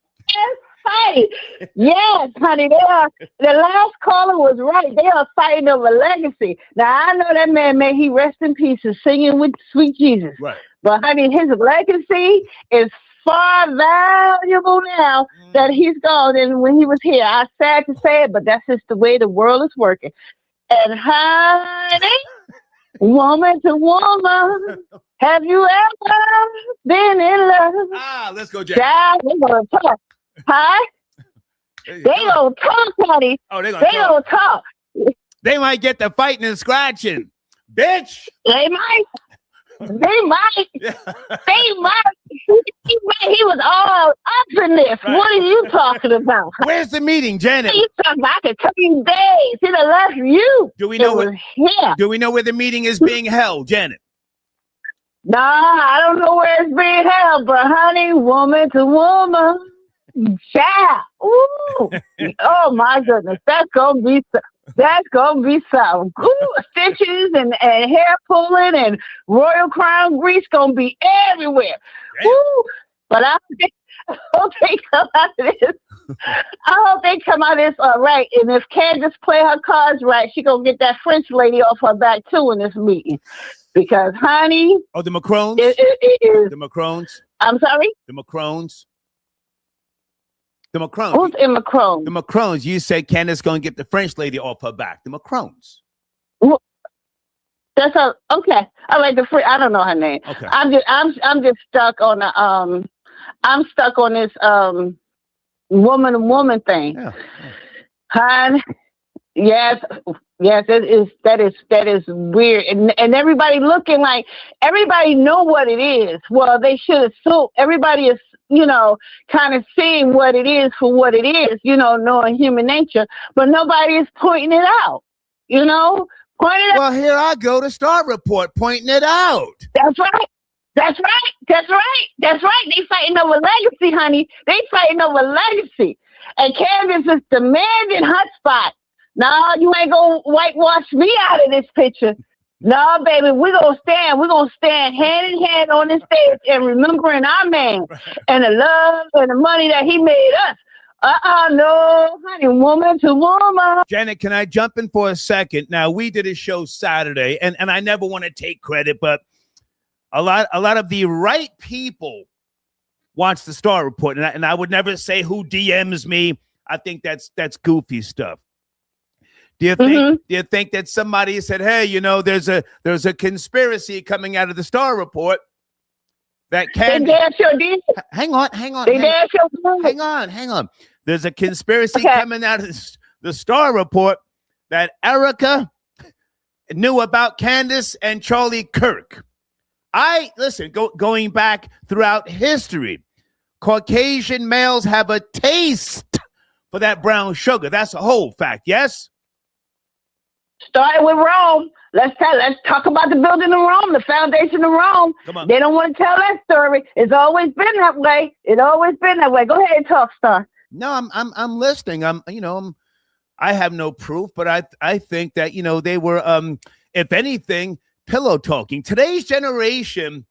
honey. Yes, honey. The last caller was right. They are fighting over legacy. Now, I know that man, may he rest in peace, is singing with sweet Jesus. Right. But, honey, his legacy is far valuable now that he's gone than when he was here. I'm sad to say it, but that's just the way the world is working. And, honey, woman to woman, have you ever been in love? Let's go, Jack. They're going to talk. Huh? They going to talk, honey. Oh, they going to talk. They might get the fighting and scratching. Bitch. They might. They might. He was all up in this. Right. What are you talking about? Where's the meeting, Janet? He's talking about I can tell you days. He done left you. Do we know where the meeting is being held, Janet? Nah, I don't know where it's being held, but honey, woman to woman, child. Ooh. Oh my goodness, that's gonna be some stitches and hair pulling and Royal Crown grease gonna be everywhere. Ooh. But I hope they come out of this. I hope they come out of this all right. And if Candace play her cards right, she gonna get that French lady off her back too in this meeting. Because, honey. Oh, the Macrones? It is. The Macrones? I'm sorry? The Macrones? The Macrones. Who's in Macron? The Macrones. You said Candace going to get the French lady off her back. The Macrones. Well, that's okay. I like I don't know her name. Okay. I'm just stuck on the I'm stuck on this woman to woman thing. Yeah. Hon, yes, that is weird. And everybody looking like everybody know what it is. Well, they should assume everybody is, kind of seeing what it is for what it is, knowing human nature, but nobody is pointing it out, Well, here I go to Star Report pointing it out. That's right. They fighting over legacy, honey. They fighting over legacy. And Candace is demanding her spot. No, you ain't gonna whitewash me out of this picture. No, baby, we're gonna stand hand in hand on this stage and remembering our man and the love and the money that he made us. No, honey, woman to woman. Janet, can I jump in for a second? Now, we did a show Saturday, and I never want to take credit, but a lot of the right people watch the Star Report, and I would never say who DMs me. I think that's goofy stuff. Do you think that somebody said, "Hey, there's a conspiracy coming out of the Star Report that Candace." Hang on. There's a conspiracy coming out of the Star Report that Erika knew about Candace and Charlie Kirk. Going back throughout history, Caucasian males have a taste for that brown sugar. That's a whole fact. Yes. Starting with Rome. Let's talk about the building of Rome, the foundation of Rome. Come on. They don't want to tell that story. It's always been that way. Go ahead and talk, Star. No, I'm listening. I have no proof, but I think that they were if anything pillow talking. Today's generation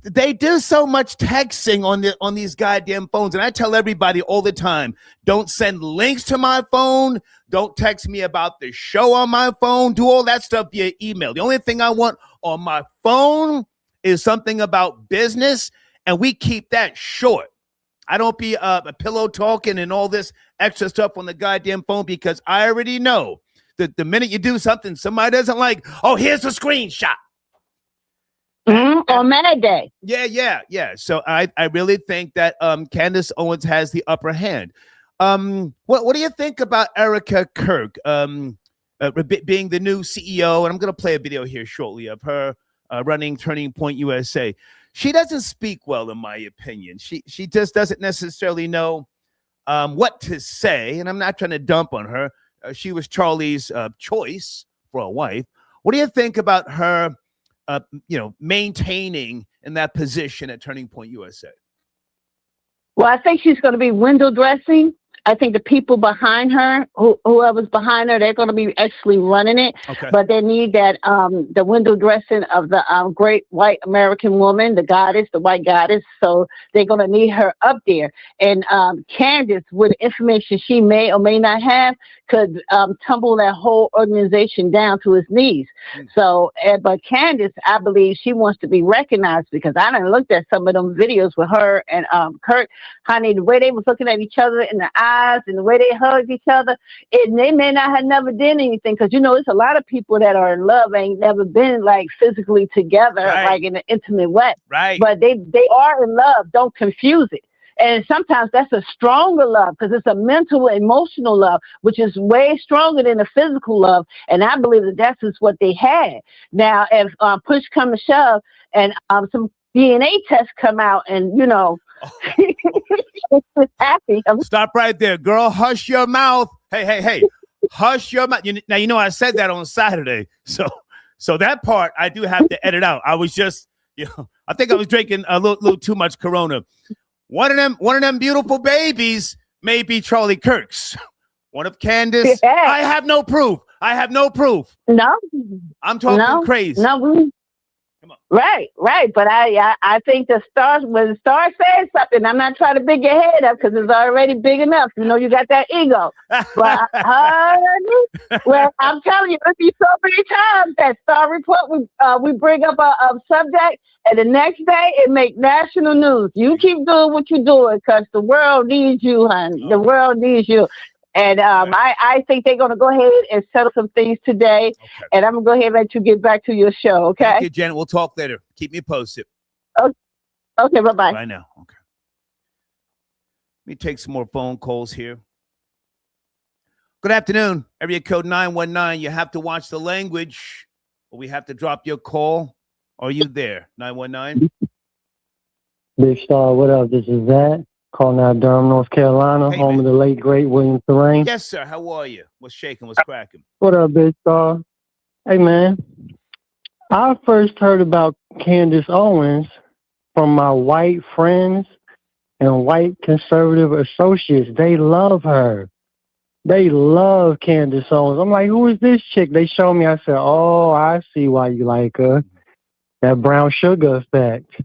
they do so much texting on these goddamn phones, and I tell everybody all the time, don't send links to my phone, don't text me about the show on my phone, do all that stuff via email. The only thing I want on my phone is something about business, and we keep that short. I don't be a pillow talking and all this extra stuff on the goddamn phone, because I already know that the minute you do something somebody doesn't like, oh, here's the screenshot. On Mad Day. Yeah. So I really think that Candace Owens has the upper hand. What do you think about Erika Kirk being the new CEO? And I'm going to play a video here shortly of her running Turning Point USA. She doesn't speak well, in my opinion. She just doesn't necessarily know what to say, and I'm not trying to dump on her. She was Charlie's choice for a wife. What do you think about her, maintaining in that position at Turning Point USA? Well, I think she's going to be window dressing. I think the people behind her, whoever's behind her, they're going to be actually running it. Okay. But they need that the window dressing of the great white American woman, the goddess, the white goddess. So they're going to need her up there. And Candace, with information she may or may not have, could tumble that whole organization down to its knees. So, but Candace, I believe she wants to be recognized, because I done looked at some of them videos with her and Kirk, honey, the way they was looking at each other in the eyes and the way they hugged each other, and they may not have never done anything, because it's a lot of people that are in love ain't never been like physically together, like in an intimate way. Right. But they are in love. Don't confuse it. And sometimes that's a stronger love, because it's a mental, emotional love, which is way stronger than a physical love. And I believe that that's just what they had. Now, if push come to shove and some DNA tests come out and, it's happy. Stop right there, girl. Hush your mouth. Hey. Hush your mouth. Now, I said that on Saturday. So that part I do have to edit out. I was just, I think I was drinking a little too much Corona. One of them beautiful babies may be Charlie Kirk's. One of Candace. Yeah. I have no proof. No. I'm talking crazy. No. Come on. Right. But I think when the star says something, I'm not trying to big your head up, because it's already big enough. You got that ego. But honey, well, I'm telling you, it'll be so many times that star report we bring up a subject, and the next day it make national news. You keep doing what you're doing, because the world needs you, honey. The world needs you. And I think they're going to go ahead and settle some things today. Okay. And I'm going to go ahead and let you get back to your show, okay? Thank you, Janet. We'll talk later. Keep me posted. Okay, bye-bye. Bye now. Okay. Let me take some more phone calls here. Good afternoon. Area code 919. You have to watch the language, or we have to drop your call. Are you there? 919? Big Star, what up? This is Zach, calling out Durham, North Carolina, home of the late, great William Terrain. Yes, sir. How are you? What's shaking? What's cracking? What up, Big Star? Hey, man. I first heard about Candace Owens from my white friends and white conservative associates. They love her. They love Candace Owens. I'm like, who is this chick? They showed me. I said, oh, I see why you like her. That brown sugar effect.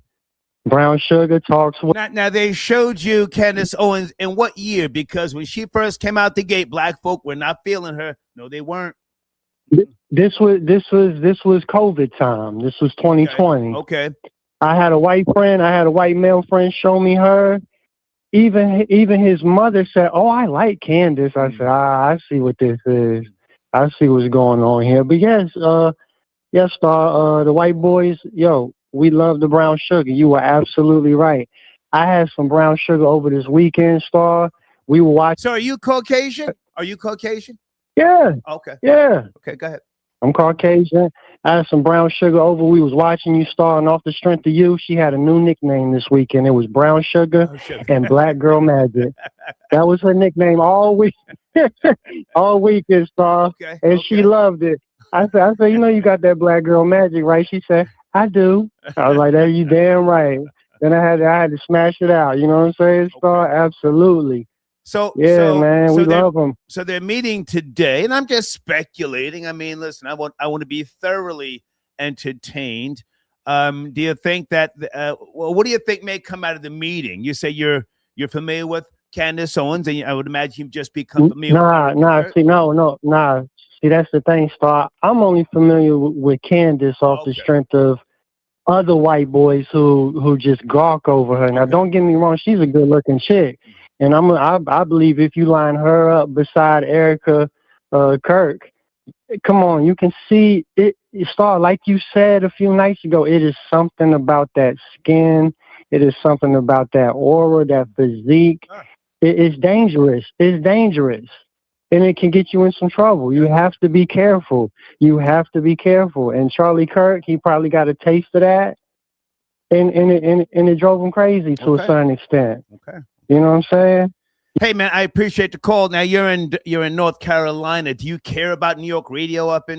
Brown sugar talks. Now they showed you Candace Owens in what year? Because when she first came out the gate, black folk were not feeling her. No, they weren't. This was COVID time. This was 2020. Okay. I had a white male friend show me her. Even his mother said, "Oh, I like Candace." I said, I see what this is. I see what's going on here. But yes, Star, the white boys, we love the brown sugar. You were absolutely right. I had some brown sugar over this weekend, Star. We were watching. So are you Caucasian? Yeah. Okay. Yeah. Okay, go ahead. I'm Caucasian. I had some brown sugar over. We was watching you, Star, and off the strength of you, she had a new nickname this weekend. It was Brown Sugar and Black Girl Magic. That was her nickname all week. All weekend, Star. Okay. And she loved it. I said, you got that Black Girl Magic, right? She said, I do. I was like, "There, you damn right." Then I had to smash it out. You know what I'm saying, Star? Absolutely. Man, we love them. So they're meeting today, and I'm just speculating. I mean, listen, I want to be thoroughly entertained. Do you think that? Well, what do you think may come out of the meeting? You say you're familiar with Candace Owens, and I would imagine you've just become familiar. Nah. See, that's the thing, Star. I'm only familiar with Candace off the strength of other white boys who just gawk over her. Now, don't get me wrong, she's a good-looking chick, and I believe if you line her up beside Erika Kirk, come on, you can see it. Star, like you said a few nights ago, it is something about that skin. It is something about that aura, that physique. It's dangerous. It's dangerous. And it can get you in some trouble. You have to be careful. You have to be careful. And Charlie Kirk, he probably got a taste of that. And it drove him crazy to a certain extent. Okay. You know what I'm saying? Hey man, I appreciate the call. Now you're in North Carolina. Do you care about New York radio up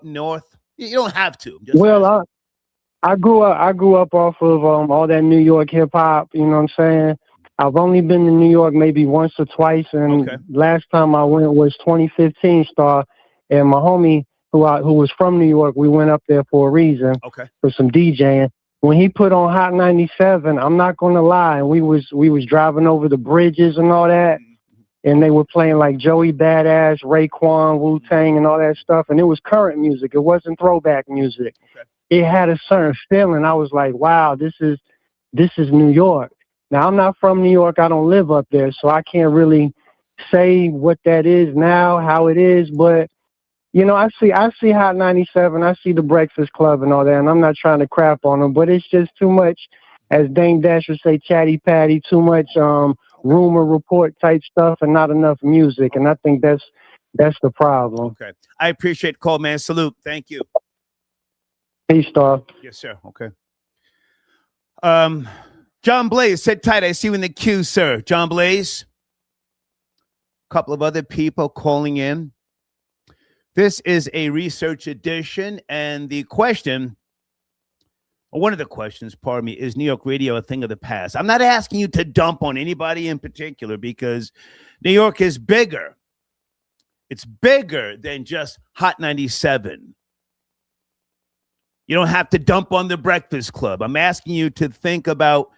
north? You don't have to. Well, I grew up off of all that New York hip hop. You know what I'm saying? I've only been to New York maybe once or twice, and last time I went was 2015, Star. And my homie who was from New York, we went up there for a reason, for some DJing. When he put on Hot 97, I'm not gonna lie, and we was driving over the bridges and all that, and they were playing like Joey Badass, Raekwon, Wu-Tang, and all that stuff, and it was current music. It wasn't throwback music. It had a certain feeling. I was like, wow, this is New York. Now, I'm not from New York. I don't live up there, so I can't really say what that is now, how it is. But, you know, I see Hot 97. I see the Breakfast Club and all that, and I'm not trying to crap on them, but it's just too much, as Dame Dash would say, chatty patty, too much rumor report type stuff and not enough music. And I think that's the problem. Okay. I appreciate the call, man. Salute. Thank you. Peace, Star. Yes, sir. Okay. John Blaze, sit tight. I see you in the queue, sir. John Blaze. A couple of other people calling in. This is a research edition, and the question, or one of the questions, pardon me, is New York radio a thing of the past? I'm not asking you to dump on anybody in particular because New York is bigger. It's bigger than just Hot 97. You don't have to dump on the Breakfast Club. I'm asking you to think about,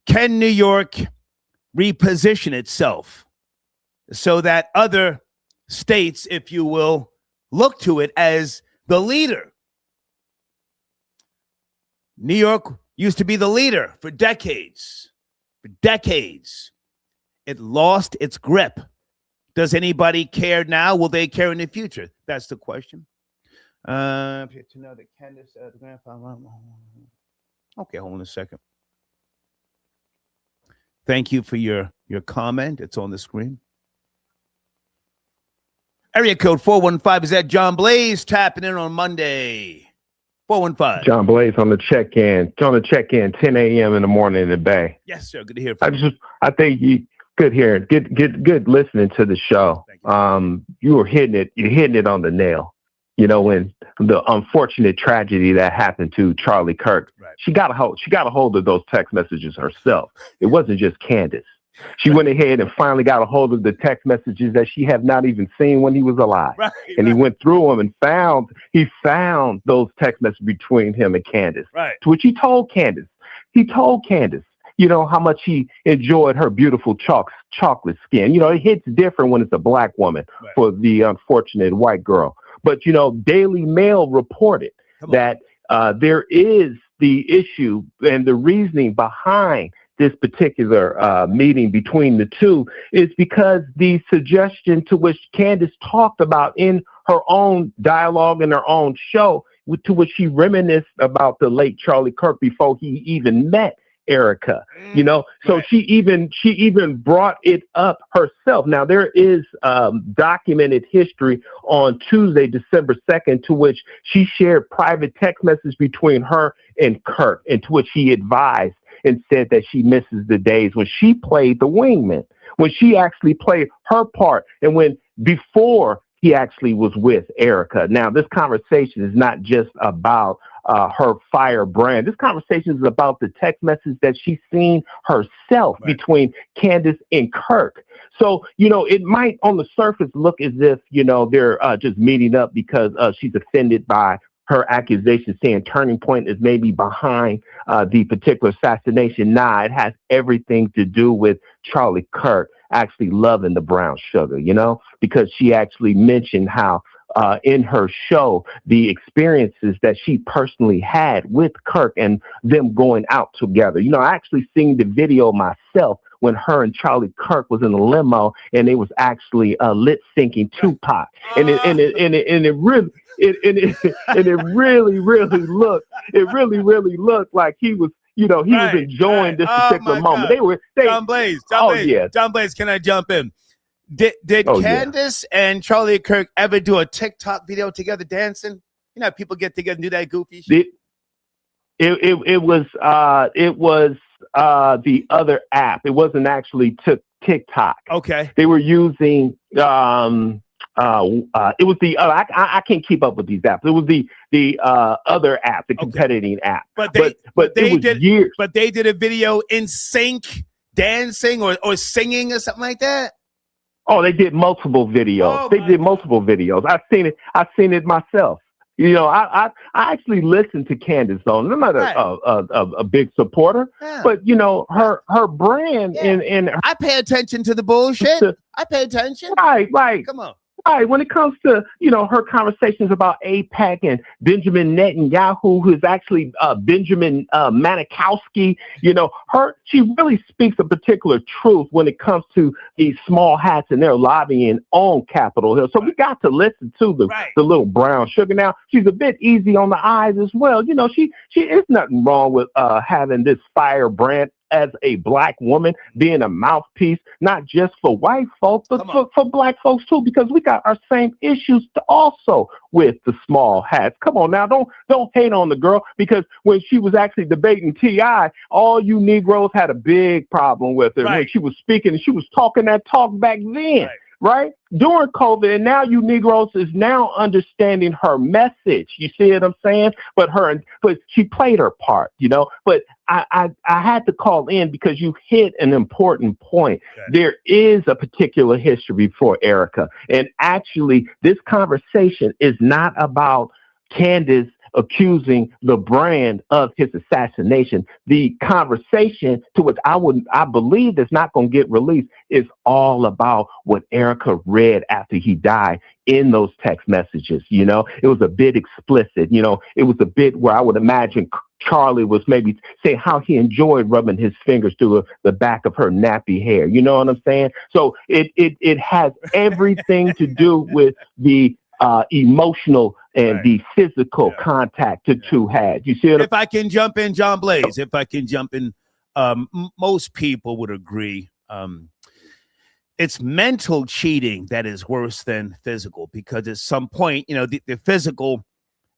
can New York reposition itself so that other states, if you will, look to it as the leader? New York used to be the leader for decades. For decades. It lost its grip. Does anybody care now? Will they care in the future? That's the question. To know that Candace, the grandfather. Okay, hold on a second. Thank you for your comment. It's on the screen. Area code 415. Is that John Blaze tapping in on Monday? 415. John Blaze on the check-in. 10 a.m. in the morning in the Bay. Yes, sir. Good to hear from you. I think you good hearing. Good listening to the show. You were hitting it. You're hitting it on the nail. You know, when the unfortunate tragedy that happened to Charlie Kirk, she got a hold of those text messages herself. It wasn't just Candace. She went ahead and finally got a hold of the text messages that she had not even seen when he was alive. He went through them and found those text messages between him and Candace. To which he told Candace, you know, how much he enjoyed her beautiful chocolate skin. You know, it hits different when it's a black woman for the unfortunate white girl. But, you know, Daily Mail reported that there is the issue and the reasoning behind this particular meeting between the two is because the suggestion to which Candace talked about in her own dialogue in her own show, to which she reminisced about the late Charlie Kirk before he even met Erika, you know, so she even brought it up herself. Now, there is documented history on Tuesday, December 2nd, to which she shared private text messages between her and Kirk, and to which he advised and said that she misses the days when she played the wingman, when she actually played her part, and when before he actually was with Erika. Now, this conversation is not just about her firebrand. This conversation is about the text message that she's seen herself between Candace and Kirk. So, you know, it might on the surface look as if, you know, they're just meeting up because she's offended by her accusation saying Turning Point is maybe behind the particular assassination. Nah, it has everything to do with Charlie Kirk actually loving the brown sugar, you know, because she actually mentioned how in her show, the experiences that she personally had with Kirk and them going out together. You know, I actually seen the video myself when her and Charlie Kirk was in a limo and they was actually lip syncing Tupac, and it really looked like he was, you know, he was enjoying this particular moment. God. John Blaze, John Blaze, can I jump in? Did Candace and Charlie Kirk ever do a TikTok video together dancing? You know, people get together and do that goofy shit. It was the other app. It wasn't actually TikTok. Okay. They were using it was the I can't keep up with these apps. It was the other app, the competing app. But they did a video in sync, dancing or singing or something like that. Oh, they did multiple videos. They did multiple videos. I've seen it myself. You know, I actually listened to Candace on. I'm not a big supporter, but you know, her brand and I pay attention to the bullshit. I pay attention. Right. Come on. Right. When it comes to, you know, her conversations about AIPAC and Benjamin Netanyahu, who's actually Benjamin Manikowski, you know, she really speaks a particular truth when it comes to these small hats and their lobbying on Capitol Hill. So we got to listen to the little brown sugar. Now, she's a bit easy on the eyes as well. You know, she is nothing wrong with having this firebrand as a black woman, being a mouthpiece, not just for white folks, but for black folks too, because we got our same issues also with the small hats. Come on now, don't hate on the girl, because when she was actually debating T.I., all you Negroes had a big problem with her when she was speaking, and she was talking that talk back then. Right? During COVID, and now you Negroes is now understanding her message. You see what I'm saying? But she played her part, you know. But I had to call in because you hit an important point. Okay. There is a particular history for Erika, and actually, this conversation is not about Candace accusing the brand of his assassination. The conversation, to which I believe is not going to get released, is all about what Erika read after he died in those text messages. You know, it was a bit explicit. You know, it was a bit where I would imagine Charlie was maybe saying how he enjoyed rubbing his fingers through the back of her nappy hair. You know what I'm saying? So it has everything to do with the emotional and the physical contact the two had. You see what if I can jump in, John Blaze, if I can jump in, most people would agree. It's mental cheating that is worse than physical, because at some point, you know, the physical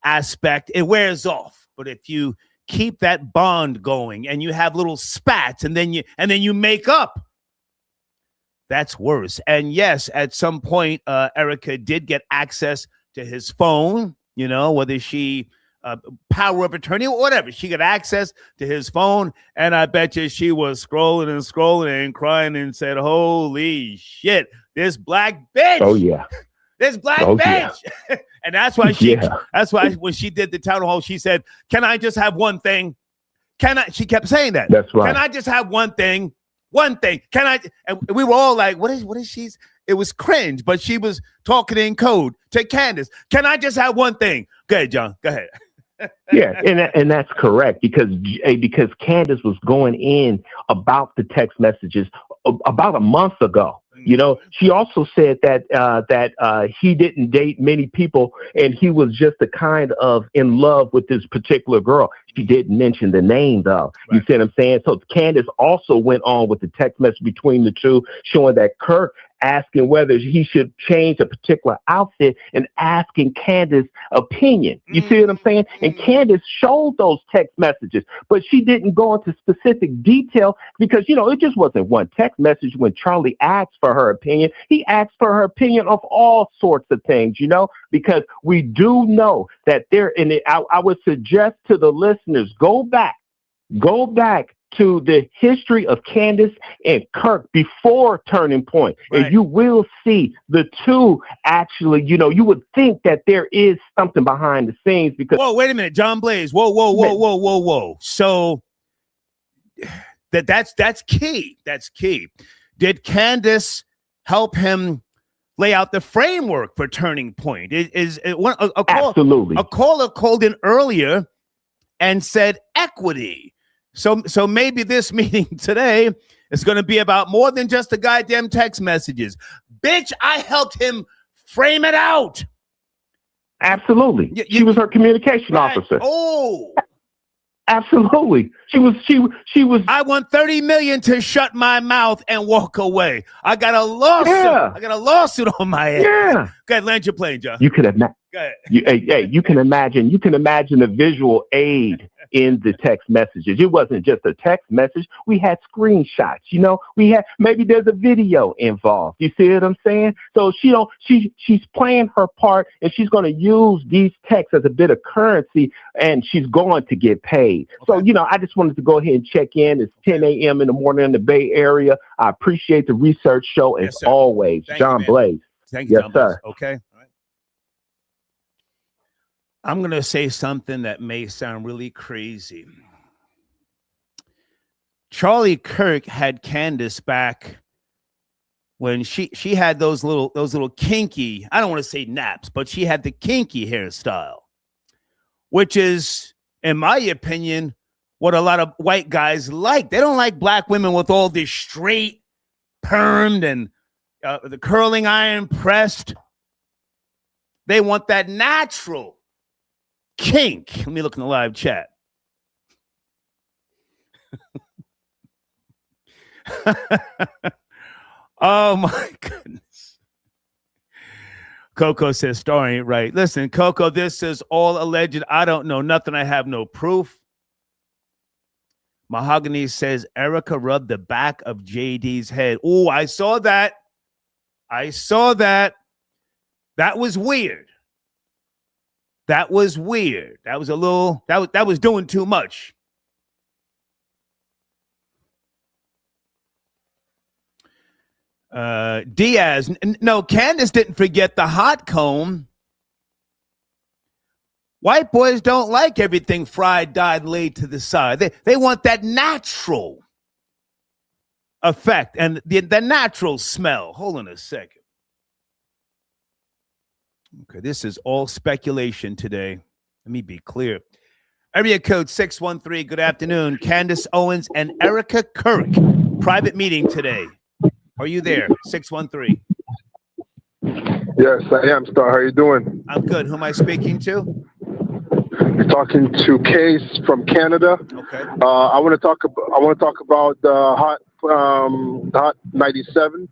aspect, it wears off. But if you keep that bond going and you have little spats and then you make up, that's worse. And yes, at some point, Erika did get access to his phone, you know, whether she power of attorney or whatever. She got access to his phone, and I bet you she was scrolling and crying and said, "Holy shit, this black bitch! Oh yeah, this black bitch!" Yeah. And that's why that's why when she did the town hall, she said, "Can I just have one thing? Can I?" She kept saying that. That's right. Can I just have one thing? One thing. Can I? And we were all like, what is she? It was cringe, but she was talking in code to Candace. Can I just have one thing? Go ahead, John. Go ahead. Yeah, and that's correct, because Candace was going in about the text messages about a month ago. You know, she also said that he didn't date many people, and he was just the kind of in love with this particular girl. She didn't mention the name, though. Right. You see what I'm saying? So Candace also went on with the text message between the two, showing that Kirk asking whether he should change a particular outfit and asking Candace's opinion. You see what I'm saying? And Candace showed those text messages, but she didn't go into specific detail because, you know, it just wasn't one text message. When Charlie asked for her opinion, he asked for her opinion of all sorts of things, you know, because we do know that I would suggest to the listeners, go back to the history of Candace and Kirk before Turning Point, and you will see the two actually, you would think that there is something behind the scenes because... Whoa, wait a minute, John Blaze. Whoa. So that's key. That's key. Did Candace help him lay out the framework for Turning Point? Absolutely. A caller called in earlier and said equity. So maybe this meeting today is going to be about more than just the goddamn text messages. Bitch, I helped him frame it out. Absolutely. She was her communication officer. Oh. Absolutely. She was. I want $30 million to shut my mouth and walk away. I got a lawsuit. Yeah. I got a lawsuit on my ass. Yeah. Go ahead, land your plane, John. You could imagine. You can imagine. You can imagine the visual aid in the text messages. It wasn't just a text message. We had screenshots. We had, maybe there's a video involved. You see what I'm saying? So she's playing her part, and she's going to use these texts as a bit of currency, and she's going to get paid. Okay. So I just wanted to go ahead and check in. It's 10 a.m. in the morning in the Bay Area. I appreciate the research show as always. John Blaze. Thank you, yes, John sir. Blaze. Okay. I'm going to say something that may sound really crazy. Charlie Kirk had Candace back when she had those little kinky, I don't want to say naps, but she had the kinky hairstyle, which is, in my opinion, what a lot of white guys like. They don't like black women with all this straight, permed, and the curling iron pressed. They want that natural kink. Let me look in the live chat. Oh my goodness. Coco says story ain't right. Listen, Coco, this is all alleged. I don't know nothing. I have no proof. Mahogany says Erika rubbed the back of JD's head. Oh, I saw that. That was weird. That was weird. That was a little, that was doing too much. Diaz, no, Candace didn't forget the hot comb. White boys don't like everything fried, dyed, laid to the side. They want that natural effect and the natural smell. Hold on a second. Okay, this is all speculation today. Let me be clear. Area code 613. Good afternoon. Candace Owens and Erika Kirk. Private meeting today. Are you there? 613. Yes, I am, Star. How are you doing? I'm good. Who am I speaking to? You're talking to Case from Canada. Okay. I want to talk about the Hot 97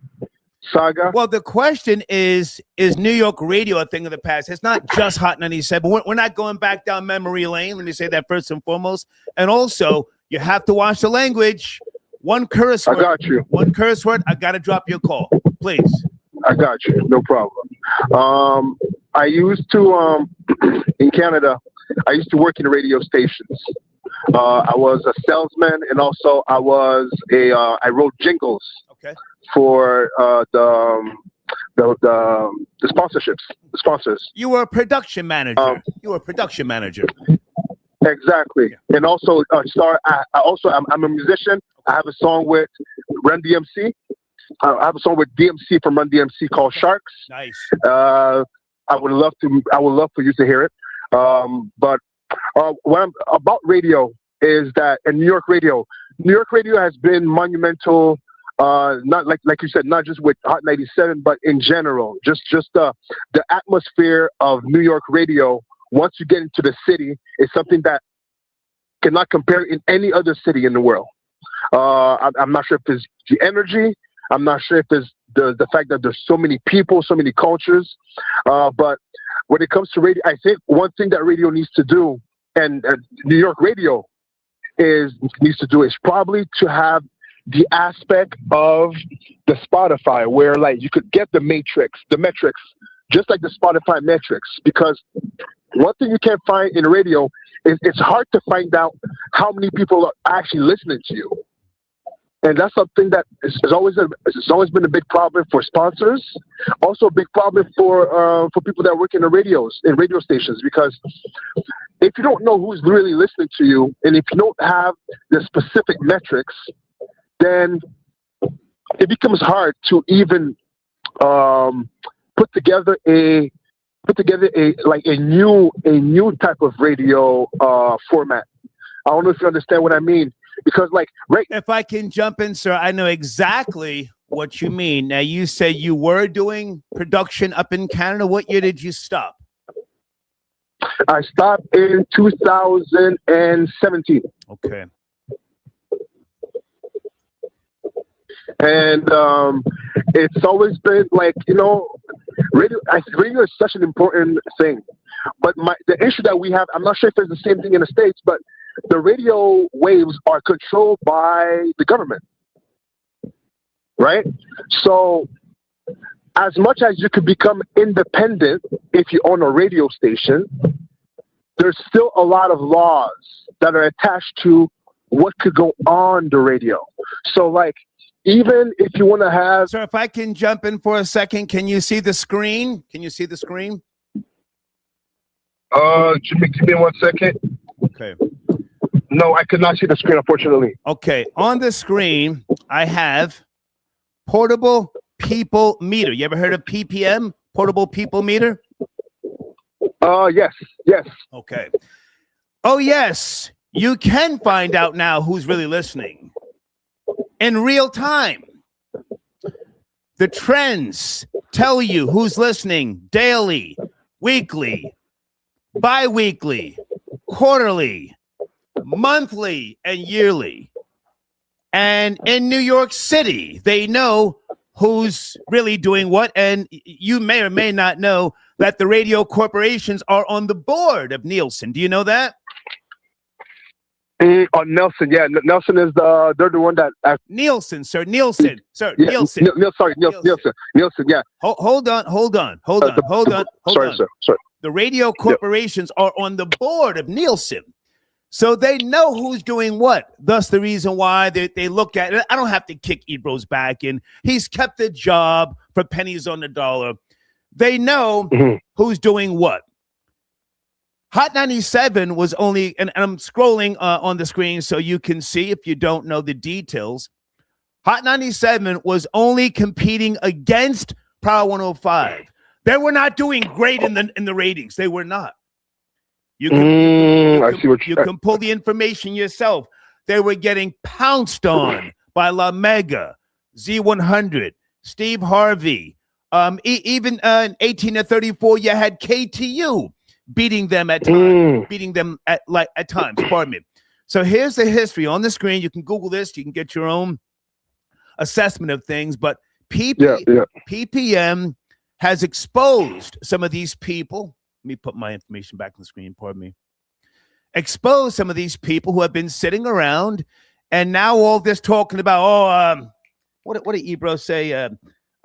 saga. Well, the question is New York radio a thing of the past? It's not just Hot 97. We're not going back down memory lane. Let me say that first and foremost. And also, you have to watch the language. One curse word. I got you. One curse word. I got to drop your call, please. I got you. No problem. I used to, in Canada, I used to work in radio stations. I was a salesman, and also I wrote jingles. Okay. For the sponsorships, the sponsors. You were a production manager. Exactly. Yeah. And also, I'm a musician. I have a song with Run DMC. I have a song with DMC from Run DMC called Sharks. Nice. I would love for you to hear it. But what about radio is that in New York radio has been monumental. Not like you said, not just with Hot 97, but in general, just the atmosphere of New York radio. Once you get into the city, is something that cannot compare in any other city in the world. I'm not sure if it's the energy. I'm not sure if it's the fact that there's so many people, so many cultures. But when it comes to radio, I think one thing that radio needs to do, and New York radio needs to do, is probably to have the aspect of the Spotify, where like you could get the metrics, just like the Spotify metrics, because one thing you can't find in radio it's hard to find out how many people are actually listening to you. And that's something that has always been a big problem for sponsors. Also a big problem for people that work in radio stations, because if you don't know who's really listening to you, and if you don't have the specific metrics, then it becomes hard to even put together a new type of radio format. I don't know if you understand what I mean. Because, if I can jump in, sir, I know exactly what you mean. Now, you said you were doing production up in Canada. What year did you stop? I stopped in 2017. Okay. And it's always been radio is such an important thing. But the issue that we have, I'm not sure if there's the same thing in the States, but the radio waves are controlled by the government, right? So as much as you could become independent if you own a radio station, there's still a lot of laws that are attached to what could go on the radio. So even if you want to have... Sir, if I can jump in for a second, can you see the screen? Can you see the screen? Give me 1 second. Okay. No, I could not see the screen, unfortunately. Okay. On the screen, I have portable people meter. You ever heard of PPM? Portable people meter? Yes. Okay. Oh, yes. You can find out now who's really listening in real time. The trends tell you who's listening daily, weekly, bi-weekly, quarterly, monthly, and yearly. And in New York City, they know who's really doing what. And you may or may not know that the radio corporations are on the board of Nielsen. Do you know that? Nelson, yeah. Nelson is they're the one that... Nielsen, sir. Nielsen, sir. Yeah, Nielsen. Nielsen, yeah. Hold on. Sorry, sir. The radio corporations are on the board of Nielsen. So they know who's doing what. Thus, the reason why they look at it. I don't have to kick Ebro's back in. He's kept the job for pennies on the dollar. They know who's doing what. Hot 97 was only, and I'm scrolling on the screen so you can see if you don't know the details. Hot 97 was only competing against Power 105. They were not doing great in the ratings. They were not. You can pull the information yourself. They were getting pounced on by La Mega, Z100, Steve Harvey. Even in 18 to 34, you had KTU beating them at times. At times. Pardon me. So here's the history on the screen. You can Google this. You can get your own assessment of things. But PPM has exposed some of these people. Let me put my information back on the screen. Pardon me. Expose some of these people who have been sitting around, and now all this talking about, what did Ebro say?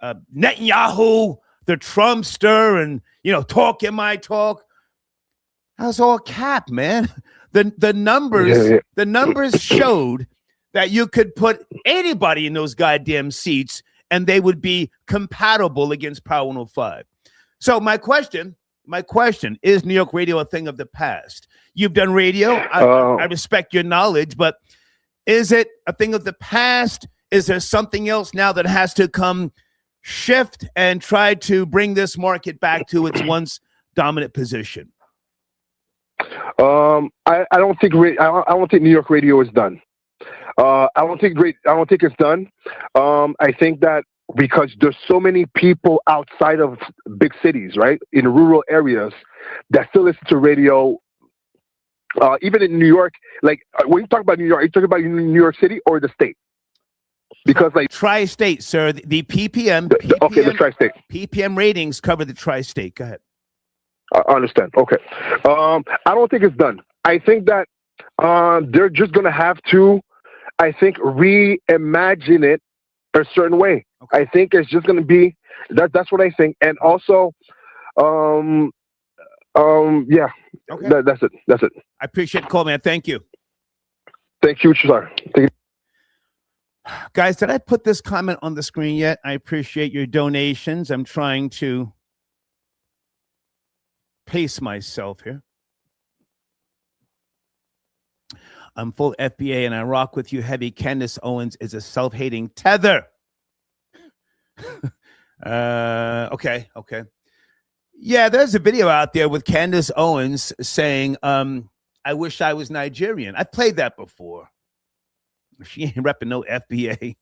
Netanyahu, the Trumpster, and talking my talk. That's all cap, man. The numbers showed that you could put anybody in those goddamn seats, and they would be compatible against Power 105. So my question, is New York radio a thing of the past? You've done radio. I respect your knowledge, but is it a thing of the past? Is there something else now that has to come shift and try to bring this market back to its once dominant position? I don't think New York radio is done. I don't think it's done. I think that because there's so many people outside of big cities, right, in rural areas, that still listen to radio. Even in New York, when you talk about New York, are you talking about New York City or the state? Because tri-state, sir, the PPM. Okay, the tri-state. PPM ratings cover the tri-state. Go ahead. I understand. Okay. I don't think it's done. I think that they're just going to have to, reimagine it a certain way. Okay. I think it's just going to be, that's what I think. And also, Yeah. Okay. That's it. That's it. I appreciate the call, man. Thank you. Thank you, sir. Thank you. Guys, did I put this comment on the screen yet? I appreciate your donations. I'm trying to pace myself here. I'm full FBA and I rock with you heavy. Candace Owens is a self-hating tether. Okay. Yeah, there's a video out there with Candace Owens saying, I wish I was Nigerian. I've played that before. She ain't repping no FBA.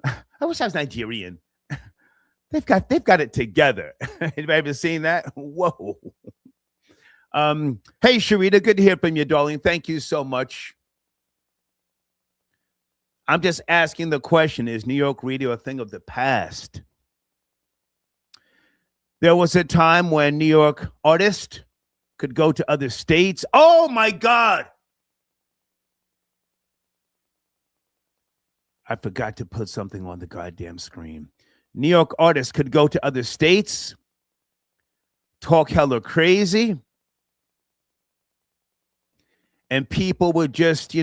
I wish I was Nigerian. They've got it together. Anybody ever seen that? Whoa. Hey, Sharita, good to hear from you, darling. Thank you so much. I'm just asking the question, is New York radio a thing of the past? There was a time when New York artists could go to other states. Oh, my God. I forgot to put something on the goddamn screen. New York artists could go to other states, talk hella crazy, and people would just,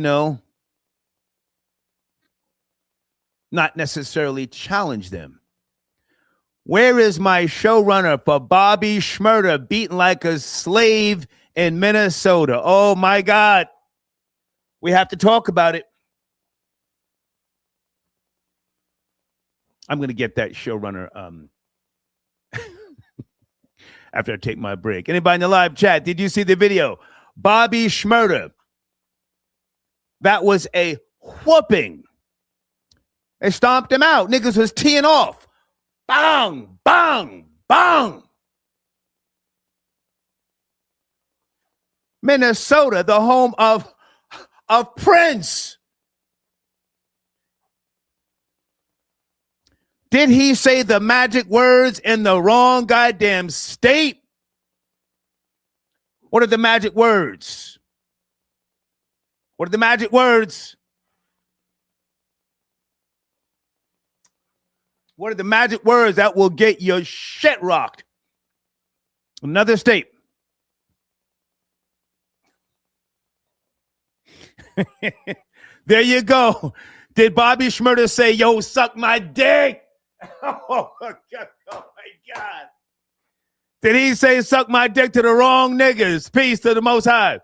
not necessarily challenge them. Where is my showrunner for Bobby Shmurda beaten like a slave in Minnesota? Oh, my God. We have to talk about it. I'm going to get that showrunner after I take my break. Anybody in the live chat, did you see the video? Bobby Shmurda. That was a whooping. They stomped him out. Niggas was teeing off. Bang, bang, bang. Minnesota, the home of Prince. Did he say the magic words in the wrong goddamn state? What are the magic words? What are the magic words? What are the magic words that will get your shit rocked? Another state. There you go. Did Bobby Shmurda say, yo, suck my dick? Oh, my God. Did he say, suck my dick to the wrong niggas? Peace to the Most High.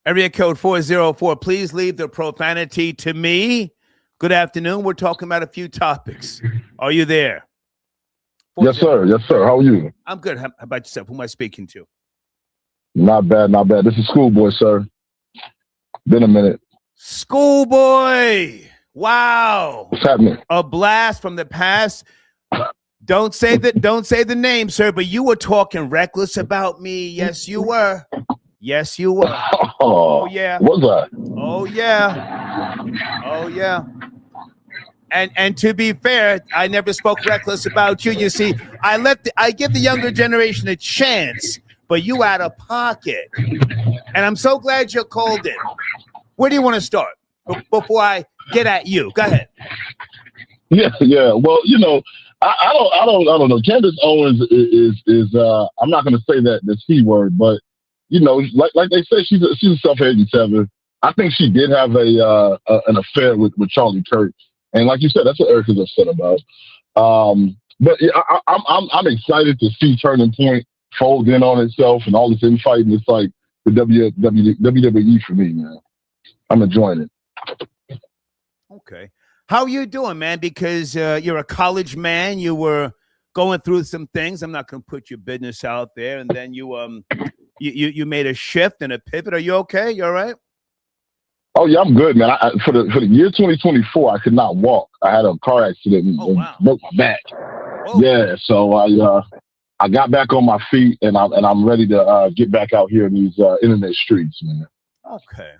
Area code 404. Please leave the profanity to me. Good afternoon. We're talking about a few topics. Are you there? Yes, sir. Yes, sir. How are you? I'm good. How about yourself? Who am I speaking to? Not bad. Not bad. This is Schoolboy, sir. Been a minute. Schoolboy. Wow. What's happening? A blast from the past. Don't say the name, sir, but you were talking reckless about me. Yes, you were. Yes, you were. Oh, yeah. Was I? Oh, yeah. Oh, yeah. And to be fair, I never spoke reckless about you. You see, I give the younger generation a chance, but you out of pocket. And I'm so glad you called in. Where do you want to start before I get at you? Go ahead. Yeah. Well, I don't know. Candace Owens is I'm not going to say the C word, but like they say, she's a self-hating tether. I think she did have an affair with Charlie Kirk, and like you said, that's what Erika's upset about. But yeah, I'm excited to see Turning Point fold in on itself and all this infighting. It's like the WWE for me, man. I'm enjoying it. Okay, how are you doing, man? Because you're a college man, you were going through some things. I'm not going to put your business out there, and then you made a shift and a pivot. Are you okay? You all right? Oh yeah, I'm good, man. For the year 2024, I could not walk. I had a car accident and broke my back. Whoa. Yeah, so I got back on my feet and I'm ready to get back out here in these internet streets, man. Okay.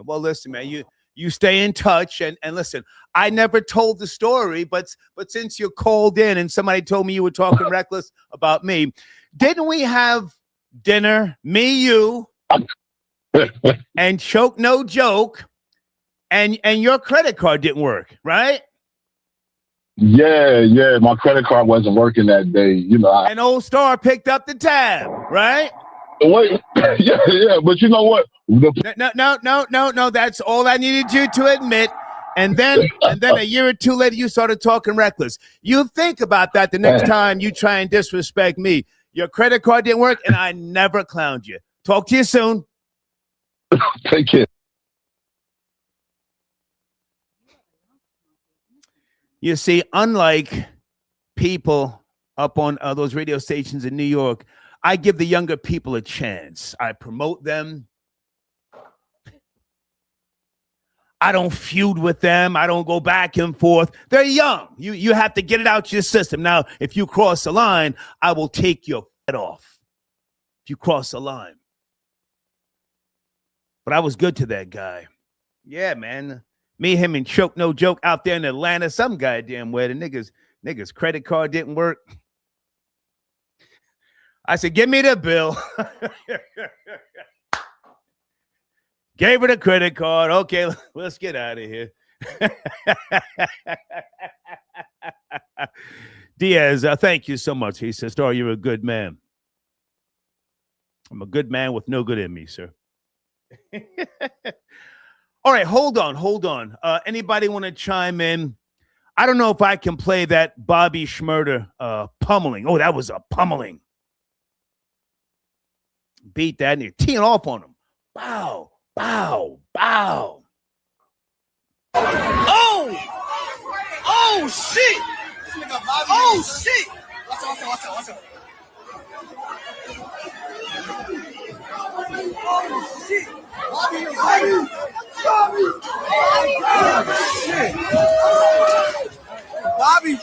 Well, listen, man, you stay in touch and listen. I never told the story, but since you called in and somebody told me you were talking reckless about me, didn't we have dinner? Me, you. and choke no joke, and your credit card didn't work, right? Yeah. My credit card wasn't working that day. And old Star picked up the tab, right? Wait, yeah. But you know what? No. That's all I needed you to admit. And then a year or two later, you started talking reckless. You think about that the next time you try and disrespect me. Your credit card didn't work, and I never clowned you. Talk to you soon. Take care. You see, unlike people up on those radio stations in New York, I give the younger people a chance. I promote them. I don't feud with them. I don't go back and forth. They're young. You have to get it out your system. Now, if you cross the line, I will take your head off. If you cross the line. But I was good to that guy. Yeah, man. Me, him, and Choke No Joke out there in Atlanta, some goddamn where the niggas credit card didn't work. I said, give me the bill. Gave her the credit card. Okay, let's get out of here. Diaz, thank you so much. He says, Star, you're a good man. I'm a good man with no good in me, sir. All right, hold on. Anybody want to chime in? I don't know if I can play that Bobby Schmurder pummeling. Oh, that was a pummeling. Beat that and you're teeing off on him. Bow. Oh! Oh, shit! Oh, shit! Watch out. Oh, shit! Bobby!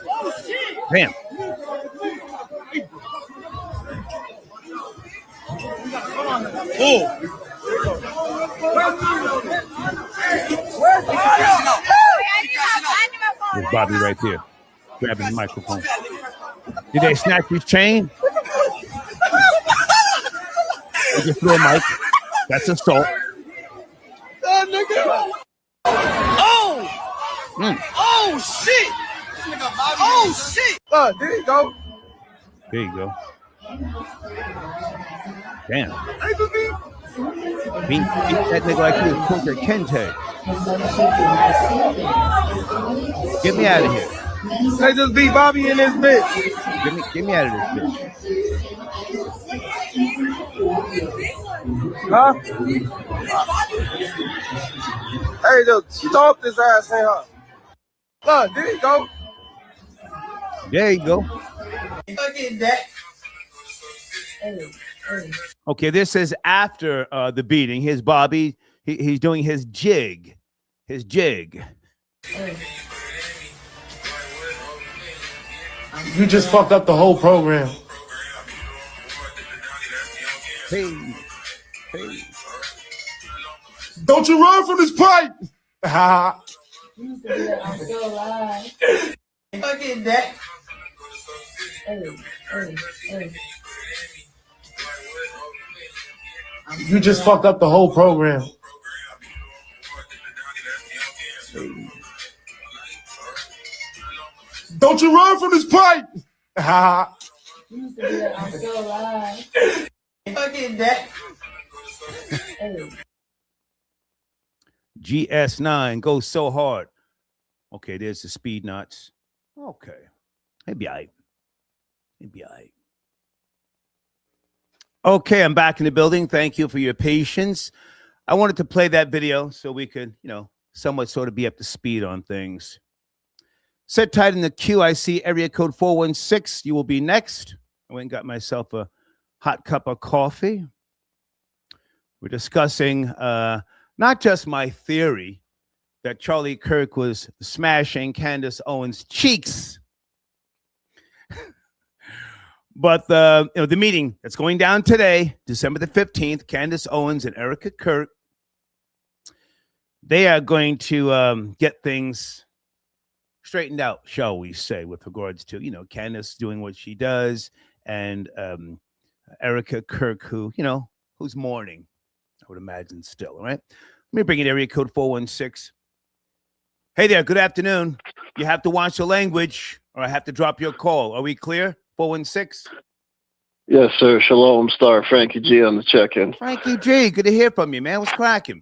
Oh, shit! Damn. Oh! There's Bobby right there, grabbing the microphone. Did they snatch his chain? They just threw a mic. That's assault. Oh! Oh, shit! Oh, shit! There you go. There you go. Damn. Beat that nigga like he was Kunta Kinte. Get me out of here. They just beat Bobby in this bitch. Get me out of this bitch. Huh? Hey, just stomp his ass, hey, huh? Look, there you go. There you go. Okay, this is after the beating. Here's Bobby. He's doing his jig. You just fucked up the whole program. Hey. Don't you run from this pipe! Ha! I'm so alive. Fucking that. You just fucked up the whole program. Don't you run from this pipe! Ha! I'm so alive. Fucking that. GS9 goes so hard. Okay, there's the speed knots. Okay. Maybe I. Okay, I'm back in the building. Thank you for your patience. I wanted to play that video so we could, somewhat sort of be up to speed on things. Sit tight in the queue. I see area code 416. You will be next. I went and got myself a hot cup of coffee. We're discussing not just my theory that Charlie Kirk was smashing Candace Owens' cheeks, but the meeting that's going down today, December the 15th, Candace Owens and Erika Kirk, they are going to get things straightened out, shall we say, with regards to, Candace doing what she does and Erika Kirk, who's mourning, I would imagine still. All right. Let me bring in area code 416. Hey there. Good afternoon. You have to watch the language, or I have to drop your call. Are we clear? 416. Yes, sir. Shalom, Star. Frankie G on the check-in. Frankie G, good to hear from you, man. What's cracking?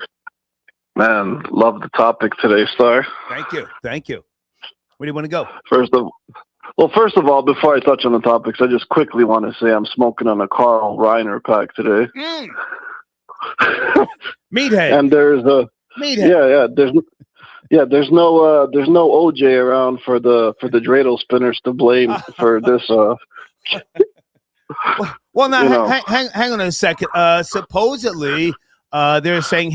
Man, love the topic today, Star. Thank you. Where do you want to go? First of all, before I touch on the topics, I just quickly want to say I'm smoking on a Carl Reiner pack today. Meathead. And there's a Meathead. There's no OJ around for the dreidel spinners to blame for this. Well, now hang on a second. Supposedly, they're saying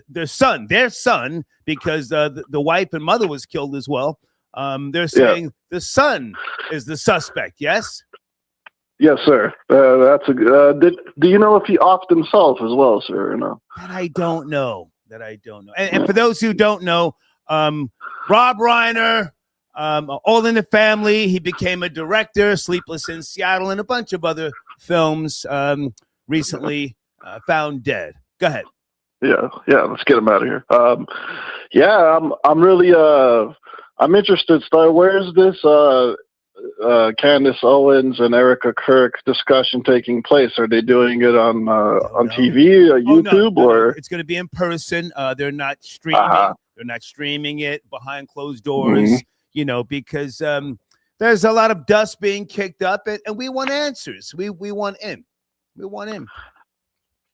their son, because the wife and mother was killed as well. They're saying the son is the suspect. Yes. Yes, sir. That's a. Do you know if he offed himself as well, sir? Or no? That I don't know. And for those who don't know, Rob Reiner, All in the Family. He became a director. Sleepless in Seattle, and a bunch of other films. Recently found dead. Go ahead. Yeah. Let's get him out of here. I'm really I'm interested. Star, where's this Candace Owens and Erika Kirk discussion taking place? Are they doing it on TV or YouTube or? It's going to be in person. They're not streaming. They're not streaming it behind closed doors. Because there's a lot of dust being kicked up, and we want answers. We want in.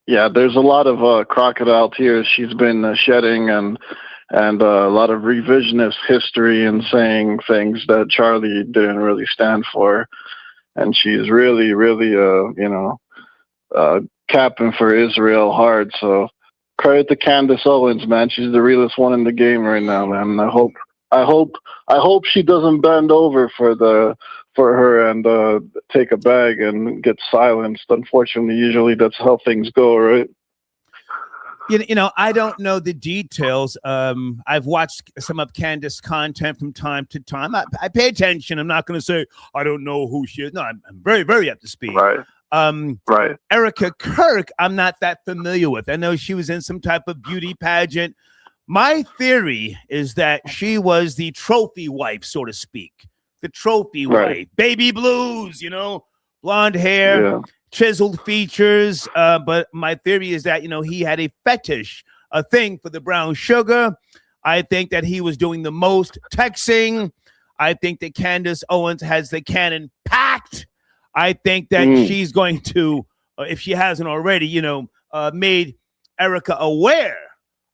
Yeah, there's a lot of crocodile tears she's been shedding, and a lot of revisionist history and saying things that Charlie didn't really stand for, and she's really, capping for Israel hard. So credit to Candace Owens, man. She's the realest one in the game right now, man. I hope she doesn't bend over for her and take a bag and get silenced. Unfortunately, usually that's how things go, right? I don't know the details. I've watched some of Candace's content from time to time. I pay attention. I'm not going to say I don't know who she is. No, I'm very, very up to speed. Right. Right. Erika Kirk, I'm not that familiar with. I know she was in some type of beauty pageant. My theory is that she was the trophy wife, so to speak. The trophy wife. Baby blues, blonde hair, chiseled features. But my theory is that, he had a fetish, a thing for the brown sugar. I think that he was doing the most texting. I think that Candace Owens has the cannon packed. I think that she's going to, if she hasn't already, made Erika aware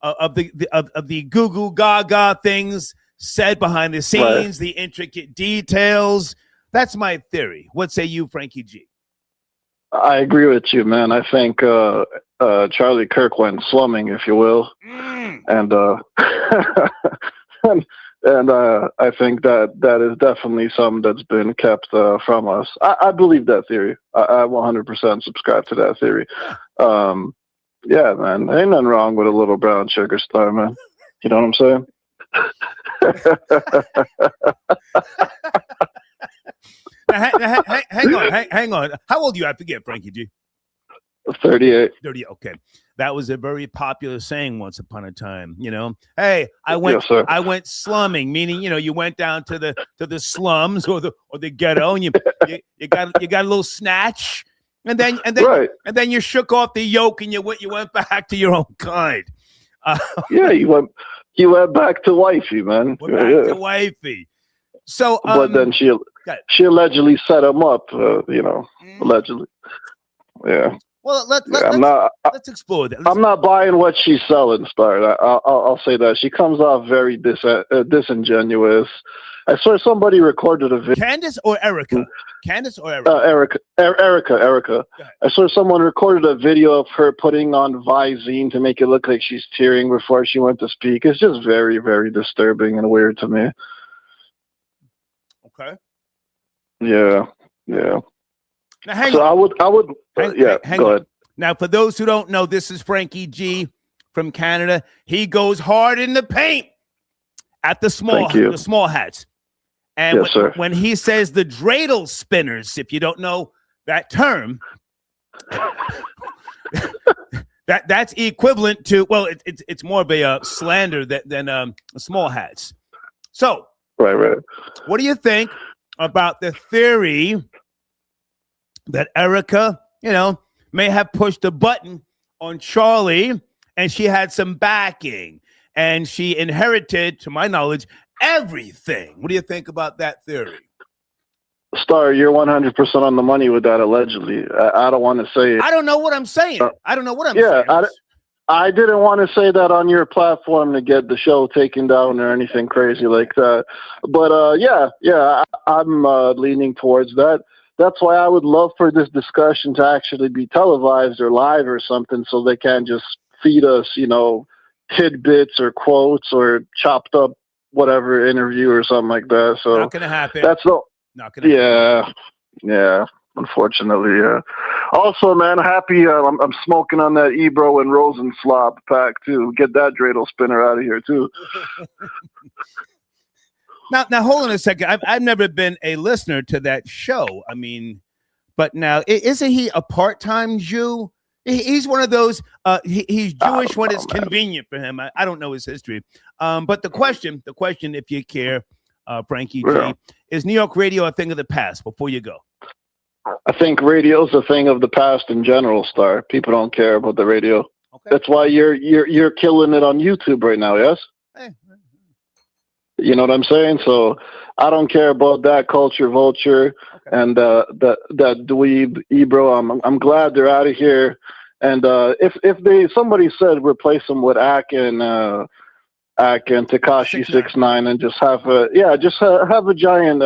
of the goo goo gaga things said behind the scenes, the intricate details. That's my theory. What say you, Frankie G? I agree with you, man. I think Charlie Kirk went slumming, if you will, and I think that is definitely something that's been kept from us. I believe that theory. I 100% subscribe to that theory. Yeah, man. Ain't nothing wrong with a little brown sugar, Star, man. You know what I'm saying? Hang on. How old are you? I forget, Frankie G. 38. 30. Okay. That was a very popular saying once upon a time. Hey, I went slumming, meaning you went down to the slums or the ghetto, and you got a little snatch. And then you shook off the yoke and you went back to your own kind. You went back to wifey, man. Back to wifey. So, but then she allegedly set him up. Allegedly. Yeah. Well, let's explore that. I'm not buying what she's selling, Star. I'll say that she comes off very disingenuous. I saw somebody recorded a video. Candace or Erika? Erika. Erika. I saw someone recorded a video of her putting on Visine to make it look like she's tearing before she went to speak. It's just very, very disturbing and weird to me. Okay. Yeah. Now, hang on. Go ahead. Now, for those who don't know, this is Frankie G from Canada. He goes hard in the paint at the small hats. And Yes, sir. when he says the dreidel spinners, if you don't know that term, that's equivalent to, well, it's more of a slander than small hats. So, right. What do you think about the theory that Erika, may have pushed a button on Charlie and she had some backing and she inherited, to my knowledge, everything? What do you think about that theory? Star, you're 100% on the money with that, allegedly. I don't want to say it. I don't know what I'm saying. I don't know what I'm saying. I didn't want to say that on your platform to get the show taken down or anything crazy like that. But I'm leaning towards that. That's why I would love for this discussion to actually be televised or live or something, so they can't just feed us, tidbits or quotes or chopped up whatever interview or something like that. So not gonna happen. Not gonna happen. Yeah. Unfortunately, yeah. Also, man, happy. I'm smoking on that Ebro and Rosenslop pack too. Get that dreidel spinner out of here too. Now, hold on a second. I've never been a listener to that show. I mean, but now isn't he a part-time Jew? He's one of those. He's Jewish when it's convenient for him. I don't know his history. But the question, if you care, Frankie G, is New York radio a thing of the past? Before you go. I think radio's a thing of the past in general, Star. People don't care about the radio. Okay. That's why you're killing it on YouTube right now, yes? Hey. You know what I'm saying? So I don't care about that culture vulture and that dweeb Ebro. I'm glad they're out of here. And if somebody said replace them with Ak and Tekashi 6ix9ine and just have a giant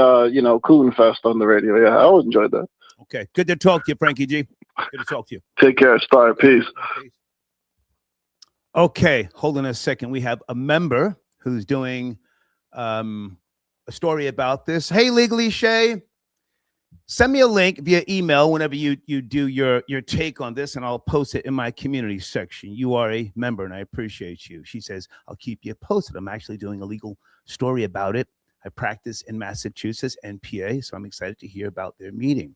coon fest on the radio. Yeah, I always enjoyed that. Okay, good to talk to you, Frankie G. Good to talk to you. Take care, Star. Peace. Okay, hold on a second. We have a member who's doing a story about this. Hey, Legally Shay, send me a link via email whenever you do your take on this, and I'll post it in my community section. You are a member, and I appreciate you. She says, I'll keep you posted. I'm actually doing a legal story about it. I practice in Massachusetts and PA, so I'm excited to hear about their meeting.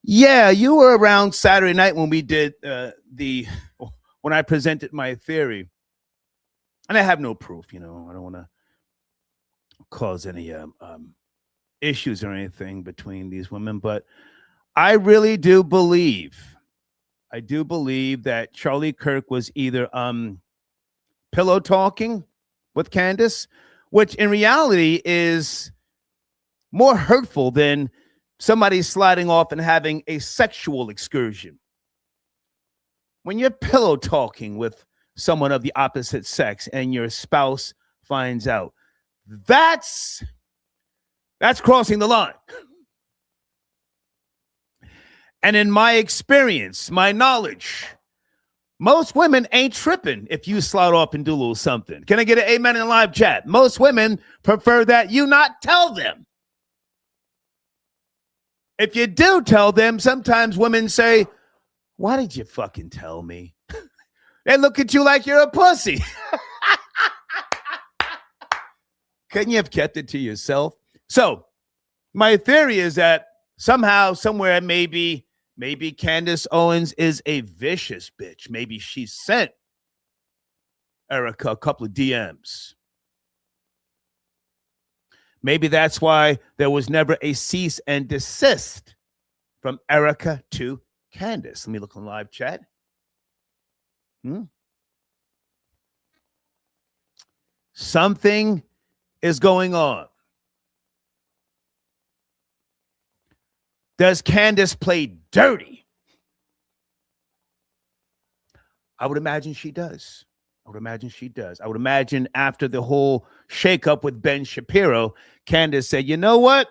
Yeah, you were around Saturday night when we did when I presented my theory. And I have no proof, I don't want to cause any issues or anything between these women, but I really do believe that Charlie Kirk was either pillow talking with Candace, which in reality is more hurtful than somebody sliding off and having a sexual excursion. When you're pillow talking with someone of the opposite sex and your spouse finds out, that's crossing the line. And in my experience, my knowledge, most women ain't tripping if you slide off and do a little something. Can I get an amen in live chat? Most women prefer that you not tell them. If you do tell them, sometimes women say, why did you fucking tell me? They look at you like you're a pussy. Couldn't you have kept it to yourself? So my theory is that somehow, somewhere, maybe Candace Owens is a vicious bitch. Maybe she sent Erika a couple of DMs. Maybe that's why there was never a cease and desist from Erika to Candace. Let me look on live chat. Something is going on. Does Candace play dirty? I would imagine she does. I would imagine after the whole shakeup with Ben Shapiro, Candace said, you know what?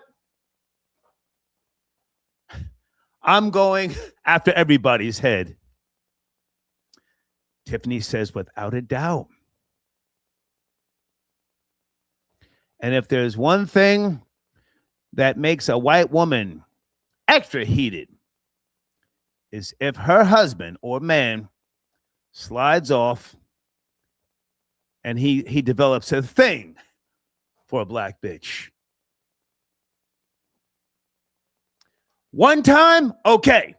I'm going after everybody's head. Tiffany says, without a doubt. And if there's one thing that makes a white woman extra heated, is if her husband or man slides off and he develops a thing for a black bitch. One time, okay.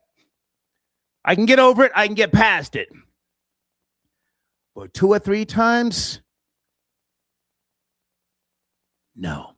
I can get over it. I can get past it. But 2 or 3 times, no.